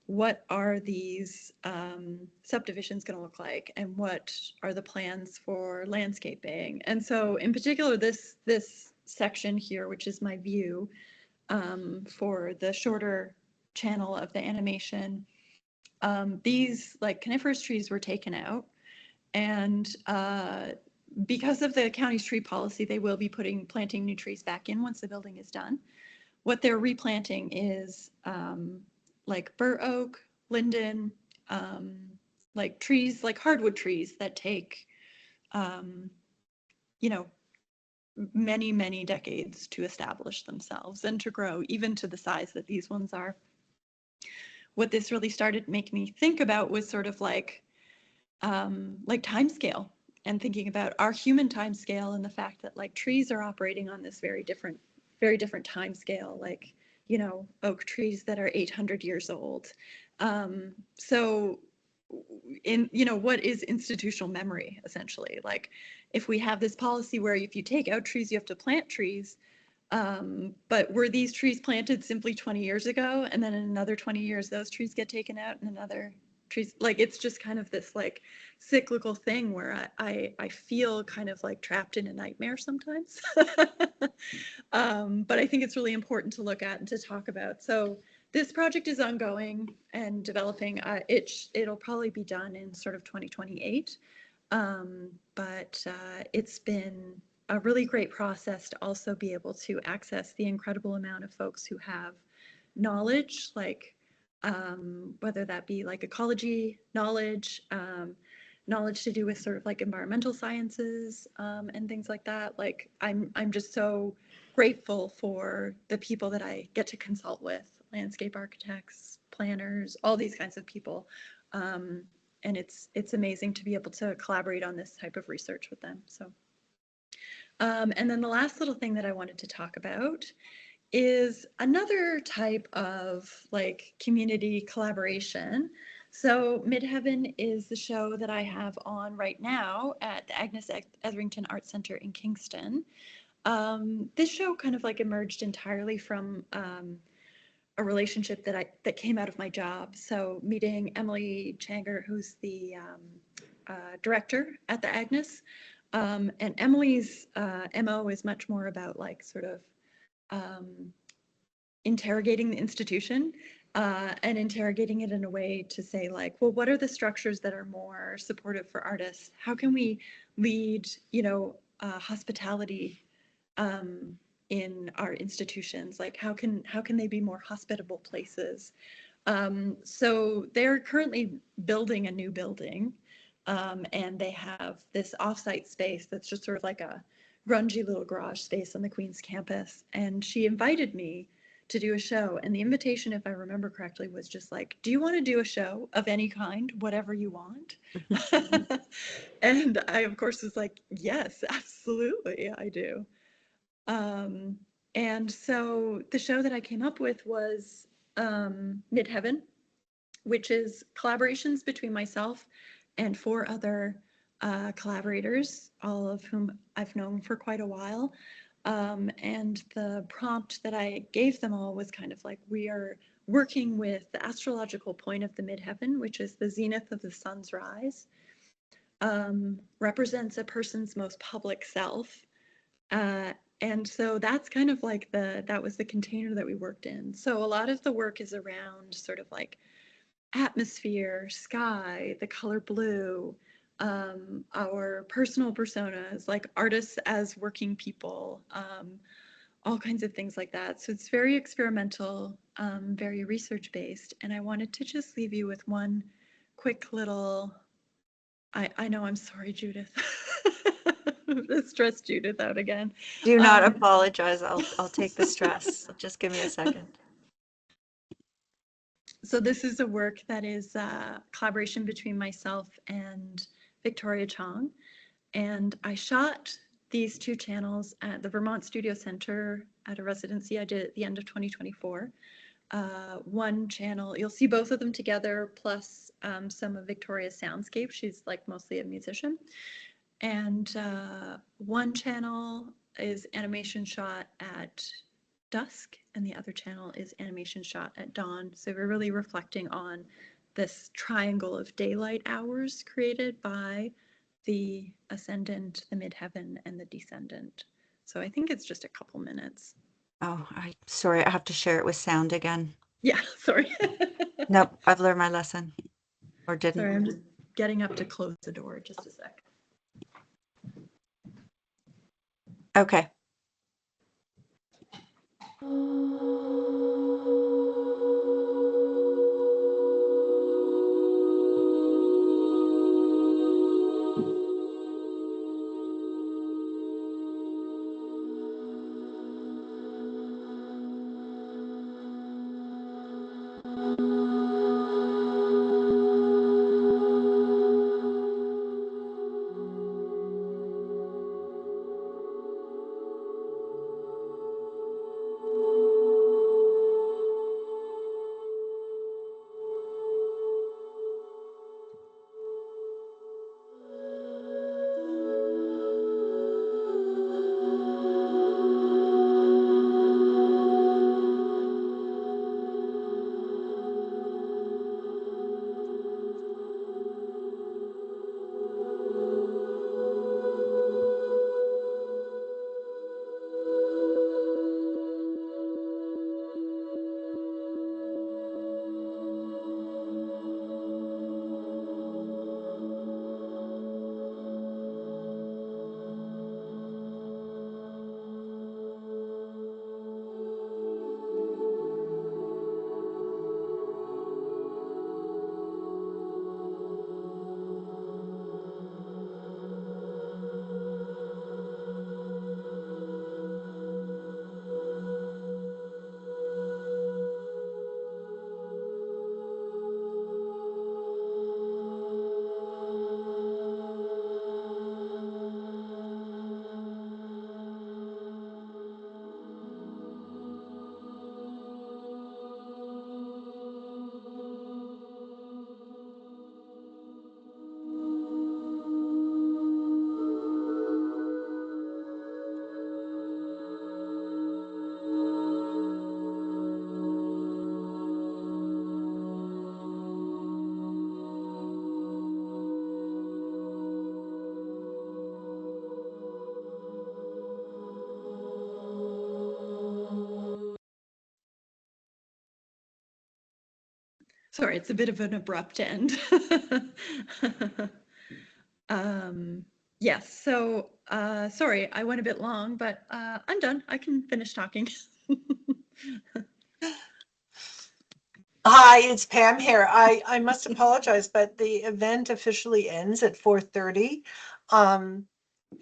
what are these subdivisions going to look like, and what are the plans for landscaping. And so in particular this section here, which is my view for the shorter channel of the animation, these like coniferous trees were taken out, and because of the county's tree policy, they will be planting new trees back in once the building is done. What they're replanting is like bur oak, linden, like trees, like hardwood trees that take, you know, many, many decades to establish themselves and to grow even to the size that these ones are. What this really started to make me think about was sort of like time scale, and thinking about our human time scale, and the fact that like trees are operating on this very different time scale, like, you know, oak trees that are 800 years old. So in, you know, what is institutional memory essentially? Like if we have this policy where if you take out trees, you have to plant trees, but were these trees planted simply 20 years ago, and then in another 20 years those trees get taken out, and another trees, like it's just kind of this like cyclical thing where I feel kind of like trapped in a nightmare sometimes. But I think it's really important to look at and to talk about. So this project is ongoing and developing. It'll probably be done in sort of 2028, but it's been a really great process to also be able to access the incredible amount of folks who have knowledge, like whether that be like ecology, knowledge, knowledge to do with sort of like environmental sciences, and things like that. Like I'm just so grateful for the people that I get to consult with, landscape architects, planners, all these kinds of people. And it's amazing to be able to collaborate on this type of research with them. So, and then the last little thing that I wanted to talk about is another type of like community collaboration. So Midheaven is the show that I have on right now at the Agnes Etherington Art Center in Kingston. This show kind of like emerged entirely from a relationship that came out of my job. So meeting Emily Changer, who's the director at the Agnes, and Emily's MO is much more about like sort of interrogating the institution and interrogating it in a way to say like, well, what are the structures that are more supportive for artists? How can we lead, hospitality in our institutions? Like, how can they be more hospitable places? So they're currently building a new building, and they have this offsite space that's just sort of like a grungy little garage space on the Queen's campus. And she invited me to do a show. And the invitation, if I remember correctly, was just like, do you want to do a show of any kind, whatever you want? And I, of course, was like, yes, absolutely, I do. And so the show that I came up with was Midheaven, which is collaborations between myself and 4 other collaborators, all of whom I've known for quite a while. And the prompt that I gave them all was kind of like, we are working with the astrological point of the midheaven, which is the zenith of the sun's rise, represents a person's most public self. And so that's kind of like that was the container that we worked in. So a lot of the work is around sort of like atmosphere, sky, the color blue, our personal personas, like artists as working people, all kinds of things like that. So it's very experimental, very research-based. And I wanted to just leave you with one quick little, I know, I'm sorry, Judith. Stress Judith out again. Do not apologize. I'll take the stress. Just give me a second. So this is a work that is a collaboration between myself and Victoria Chong. And I shot these 2 channels at the Vermont Studio Center at a residency I did at the end of 2024. One channel, you'll see both of them together, plus some of Victoria's soundscape. She's like mostly a musician. And one channel is animation shot at dusk, and the other channel is animation shot at dawn. So we're really reflecting on this triangle of daylight hours created by the ascendant, the midheaven, and the descendant. So I think it's just a couple minutes. Oh, sorry, I have to share it with sound again. Yeah, sorry. Nope, I've learned my lesson. Or didn't. Sorry, I'm just getting up to close the door. Just a sec. Okay. Sorry, it's a bit of an abrupt end. Yes, so sorry, I went a bit long, but I'm done. I can finish talking. Hi, it's Pam here. I must apologize, but the event officially ends at 4:30.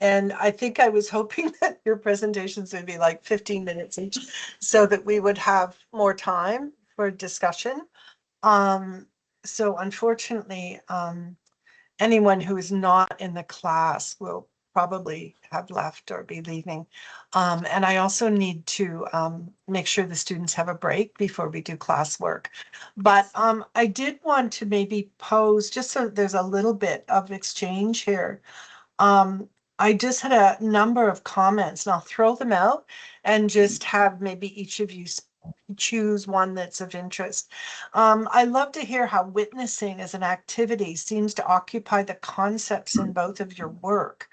And I think I was hoping that your presentations would be like 15 minutes each so that we would have more time for discussion. So unfortunately, anyone who is not in the class will probably have left or be leaving. And I also need to make sure the students have a break before we do classwork. But I did want to maybe pose, just so there's a little bit of exchange here. I just had a number of comments, and I'll throw them out and just have maybe each of you choose one that's of interest. I love to hear how witnessing as an activity seems to occupy the concepts in both of your work.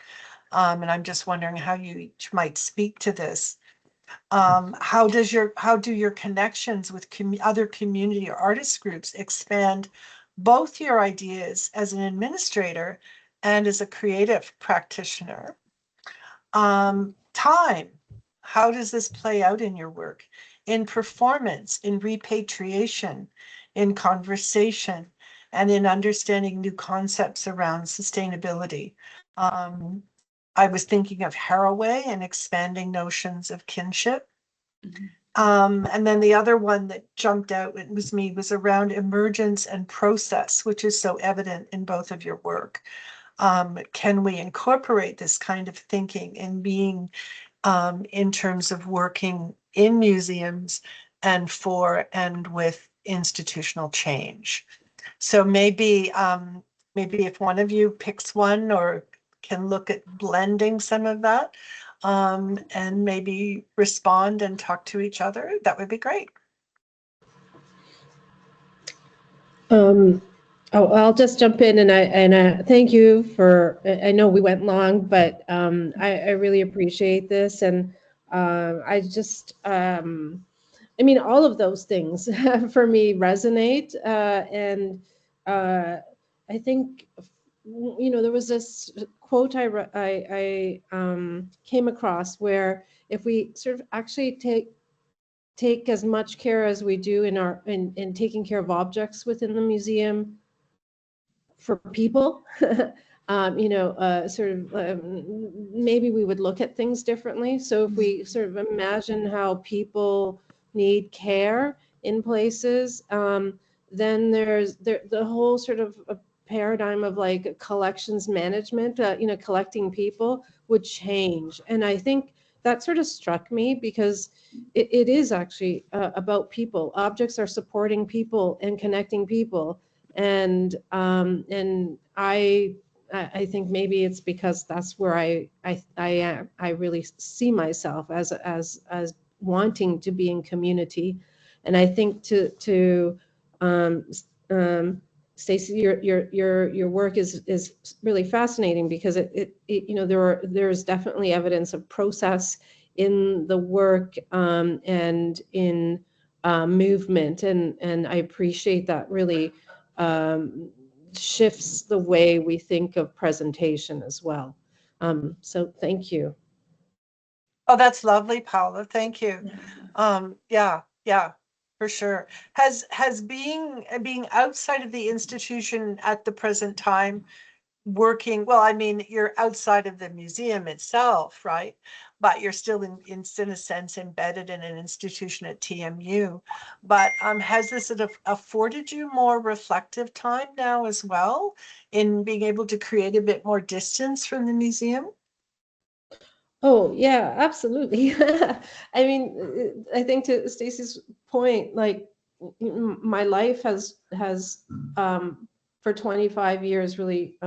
And I'm just wondering how you each might speak to this. How do your connections with other community or artist groups expand both your ideas as an administrator and as a creative practitioner? Time, how does this play out in your work? In performance, in repatriation, in conversation, and in understanding new concepts around sustainability. I was thinking of Haraway and expanding notions of kinship. And then the other one that jumped out was around emergence and process, which is so evident in both of your work. Can we incorporate this kind of thinking in being in terms of working in museums and for and with institutional change? So maybe if one of you picks one or can look at blending some of that and maybe respond and talk to each other, that would be great. I'll just jump in and thank you for, I know we went long, but I really appreciate this. And I just, I mean, all of those things for me resonate. And I think, you know, there was this quote I came across where if we sort of actually take as much care as we do in taking care of objects within the museum for people, you know, maybe we would look at things differently. So if we sort of imagine how people need care in places, then there's the whole sort of a paradigm of like collections management, you know, collecting people would change. And I think that sort of struck me because it is actually about people. Objects are supporting people and connecting people. And I think maybe it's because that's where I really see myself as wanting to be in community. And I think to Stacey, your work is really fascinating because it you know, there's definitely evidence of process in the work and in movement, and I appreciate that really shifts the way we think of presentation as well. So thank you. Oh, that's lovely, Paola. Thank you. Yeah, for sure. Has being outside of the institution at the present time working, well, I mean, you're outside of the museum itself, right? But you're still in a sense embedded in an institution at TMU. But has this sort of afforded you more reflective time now as well in being able to create a bit more distance from the museum? Oh yeah, absolutely. I mean, I think to Stacey's point, like my life has for 25 years really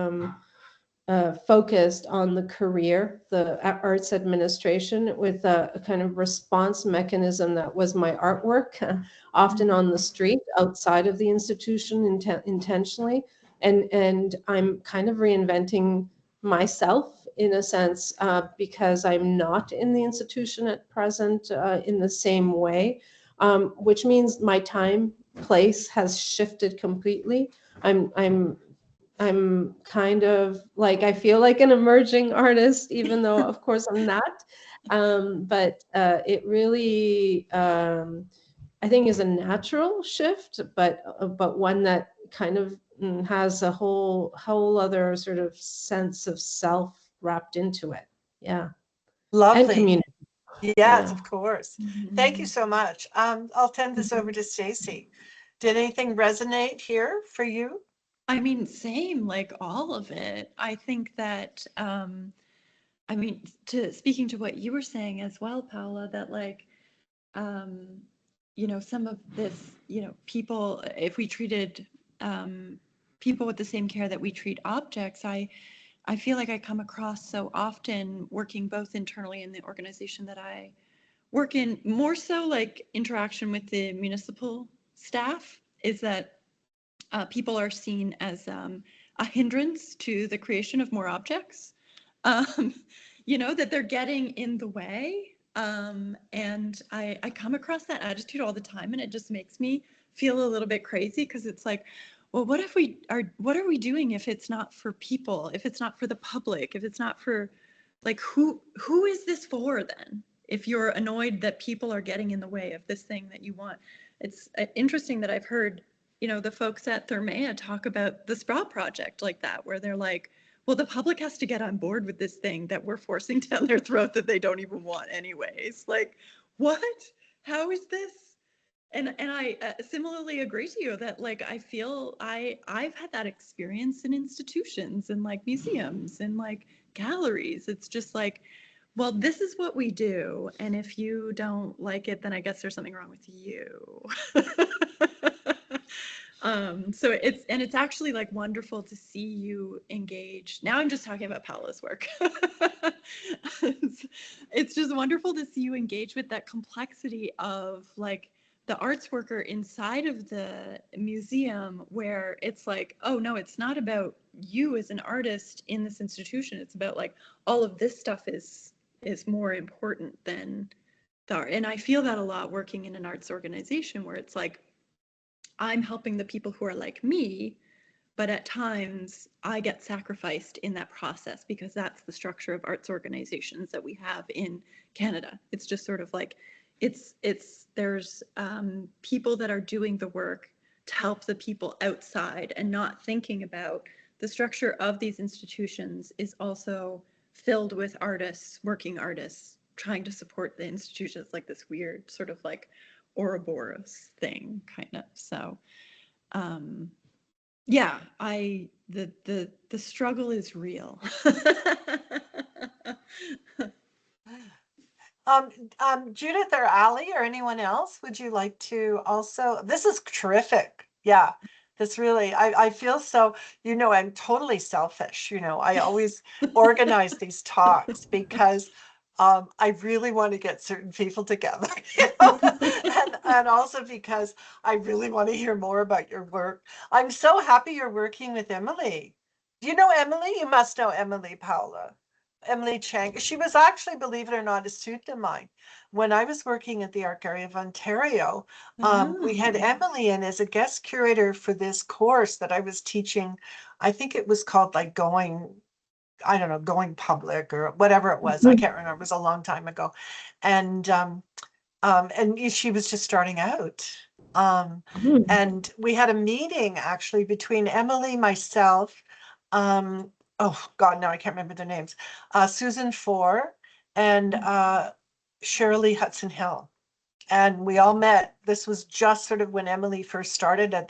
focused on the career, the arts administration, with a kind of response mechanism that was my artwork, often on the street outside of the institution intentionally. And I'm kind of reinventing myself in a sense because I'm not in the institution at present in the same way, which means my time place has shifted completely. I'm kind of like, I feel like an emerging artist, even though of course I'm not. But it really, I think, is a natural shift, but one that kind of has a whole other sort of sense of self wrapped into it. Yeah. And Lovely. community. Yes, Yeah. of course. Thank you so much. I'll turn this over to Stacey. Did anything resonate here for you? I mean, same, like all of it. I think that, I mean, speaking to what you were saying as well, Paola, that like, you know, some of this, you know, people, if we treated people with the same care that we treat objects, I feel like I come across so often working both internally in the organization that I work in, more so like interaction with the municipal staff, is that people are seen as a hindrance to the creation of more objects. You know, that they're getting in the way. And I come across that attitude all the time, and it just makes me feel a little bit crazy, because it's like, well, what are we doing if it's not for people, if it's not for the public, if it's not for, like, who is this for then? If you're annoyed that people are getting in the way of this thing that you want. It's interesting that I've heard, you know, the folks at Thermea talk about the Sproule project like that, where they're like, well, the public has to get on board with this thing that we're forcing down their throat that they don't even want anyways. Like, what? How is this? And I similarly agree to you that, like, I feel I've had that experience in institutions and like museums and like galleries. It's just like, well, this is what we do, and if you don't like it, then I guess there's something wrong with you. So it's actually like wonderful to see you engage. Now I'm just talking about Paola's work. It's just wonderful to see you engage with that complexity of like the arts worker inside of the museum, where it's like, oh no, it's not about you as an artist in this institution. It's about like all of this stuff is more important than the art. And I feel that a lot working in an arts organization, where it's like, I'm helping the people who are like me, but at times I get sacrificed in that process, because that's the structure of arts organizations that we have in Canada. It's just sort of like, there's people that are doing the work to help the people outside, and not thinking about the structure of these institutions is also filled with artists, working artists, trying to support the institutions, like this weird sort of like Ouroboros thing, kind of. So yeah, the struggle is real. Judith or Ali or anyone else, would you like to also? This is terrific. Yeah, this really, I feel so, you know, I'm totally selfish. You know, I always organize these talks because I really want to get certain people together, you know? and also because I really want to hear more about your work. I'm so happy you're working with Emily. Do you know Emily? You must know Emily, Paola. Emily Chang. She was actually, believe it or not, a student of mine. When I was working at the Art Gallery of Ontario, we had Emily in as a guest curator for this course that I was teaching. I think it was called like going public or whatever it was. I can't remember. It was a long time ago. And she was just starting out. And we had a meeting actually between Emily, myself, oh God, no, I can't remember their names. Susan Four and Shirley Hudson Hill. And we all met. This was just sort of when Emily first started at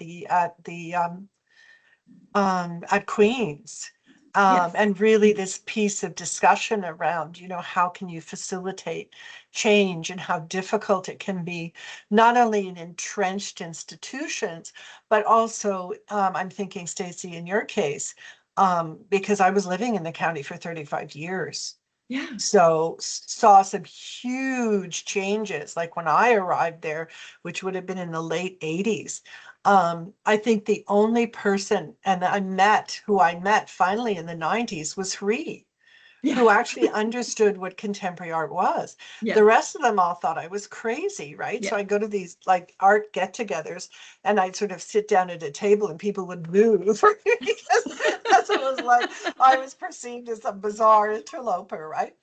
Queen's. Yes. And really this piece of discussion around, you know, how can you facilitate change and how difficult it can be, not only in entrenched institutions, but also, I'm thinking, Stacey, in your case, because I was living in the county for 35 years. Yeah. So saw some huge changes, like when I arrived there, which would have been in the late 80s. I think the only person who I met finally in the 90s was Hree. who actually understood what contemporary art was. Yeah. The rest of them all thought I was crazy, right? So Yeah. I go to these like art get-togethers and I'd sort of sit down at a table and people would move because that's what it was like. I was perceived as a bizarre interloper, right?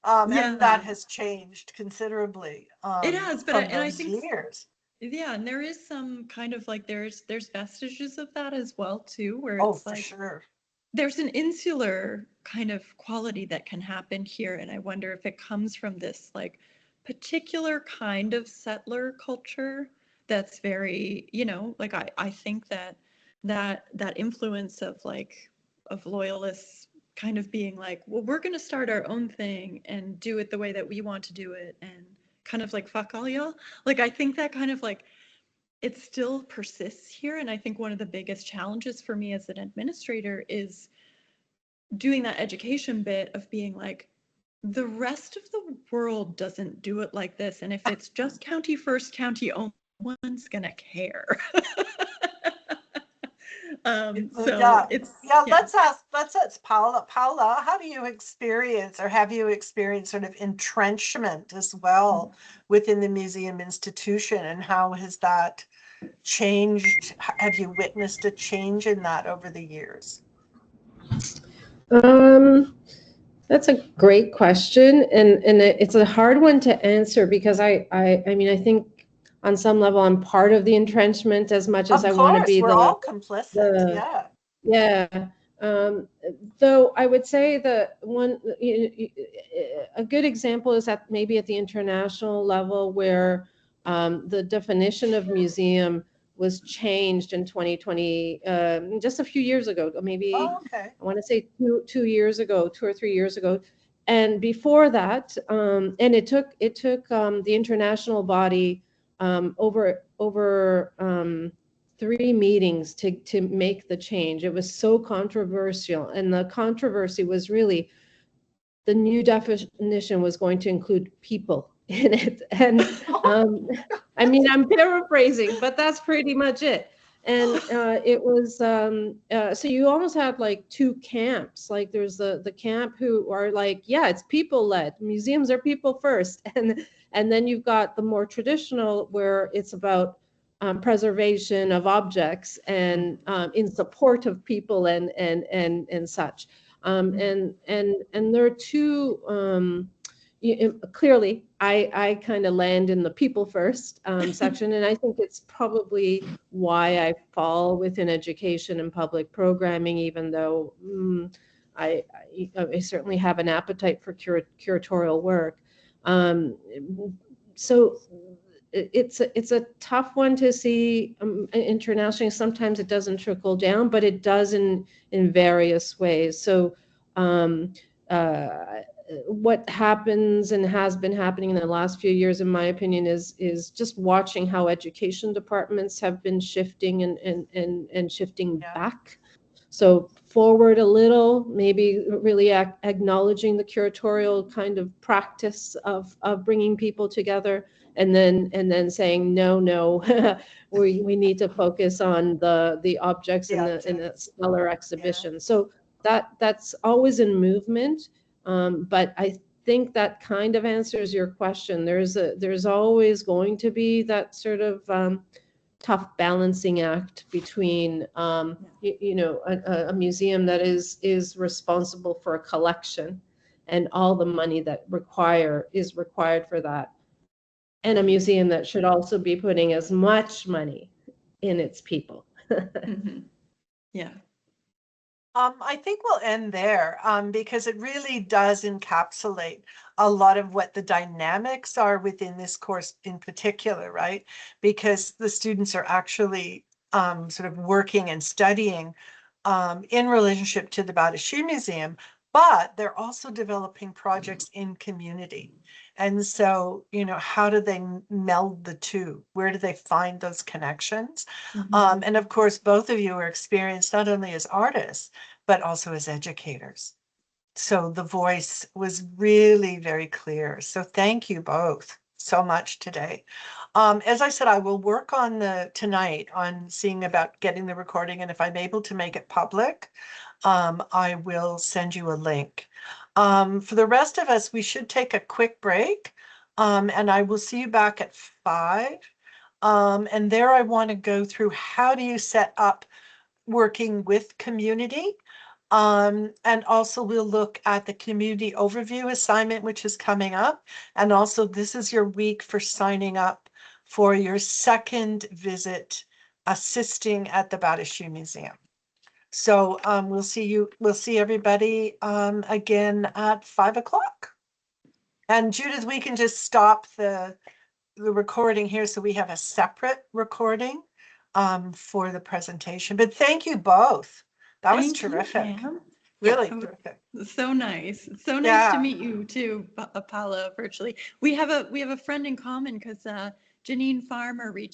And that Yeah, has changed considerably it has, but from and I those think years. yeah, and there is some kind of like there's vestiges of that as well too, where Oh, it's for like sure. there's an insular kind of quality that can happen here, and I wonder if it comes from this like particular kind of settler culture that's very, like I think that influence of like of loyalists kind of being like, well, we're going to start our own thing and do it the way that we want to do it, and kind of like fuck all y'all. Like I think that kind of like it still persists here, and I think one of the biggest challenges for me as an administrator is doing that education bit of being like, the rest of the world doesn't do it like this, and if it's just county first, county only, no one's gonna care. So Yeah, it's yeah. Let's ask Paola. Paola, how do you experience, or have you experienced sort of entrenchment as well within the museum institution, and how has that changed? Have you witnessed a change in that over the years? That's a great question, and it's a hard one to answer because I mean I think on some level I'm part of the entrenchment as much as Of I want to course, be we're all complicit. the Yeah. yeah. Though I would say that a good example is at maybe at the international level where the definition of museum was changed in 2020, just a few years ago, maybe Oh, okay. I want to say 2 years ago, 2 or 3 years ago. And before that, and it took the international body over 3 meetings to make the change. It was so controversial, and the controversy was really the new definition was going to include people in it. And I mean, I'm paraphrasing, but that's pretty much it. And it was so you almost had like two camps. Like there's the camp who are like, yeah, it's people led. Museums are people first, and then you've got the more traditional where it's about preservation of objects and in support of people and such. And there are two. Clearly, I kind of land in the people first section, and I think it's probably why I fall within education and public programming, even though I certainly have an appetite for curatorial work. So it's a tough one to see internationally. Sometimes it doesn't trickle down, but it does in various ways. So what happens and has been happening in the last few years, in my opinion, is just watching how education departments have been shifting and shifting back. So forward a little, maybe really acknowledging the curatorial kind of practice of bringing people together, and then saying no, we need to focus on the objects in the stellar exhibition. So that's always in movement. But I think that kind of answers your question. There's always going to be that sort of tough balancing act between a museum that is responsible for a collection and all the money that is required for that, and a museum that should also be putting as much money in its people. Yeah. I think we'll end there because it really does encapsulate a lot of what the dynamics are within this course in particular, right? Because the students are actually sort of working and studying in relationship to the Batashi Museum, but they're also developing projects in community. And so, how do they meld the two? Where do they find those connections? And of course, both of you are experienced not only as artists, but also as educators. So the voice was really very clear. So thank you both so much today. As I said, I will work on tonight on seeing about getting the recording, and if I'm able to make it public, I will send you a link. For the rest of us, we should take a quick break. And I will see you back at 5. And there I want to go through how do you set up working with community. And also we'll look at the community overview assignment, which is coming up. And also this is your week for signing up for your second visit assisting at the Batishou Museum. So we'll see everybody again at 5 o'clock. And Judith, we can just stop the recording here so we have a separate recording for the presentation. But thank you both. That was Thank you, terrific. Pam. Really Yeah, terrific. so nice. So nice Yeah. to meet you too, Paola, virtually. We have a friend in common because Janine Farmer reached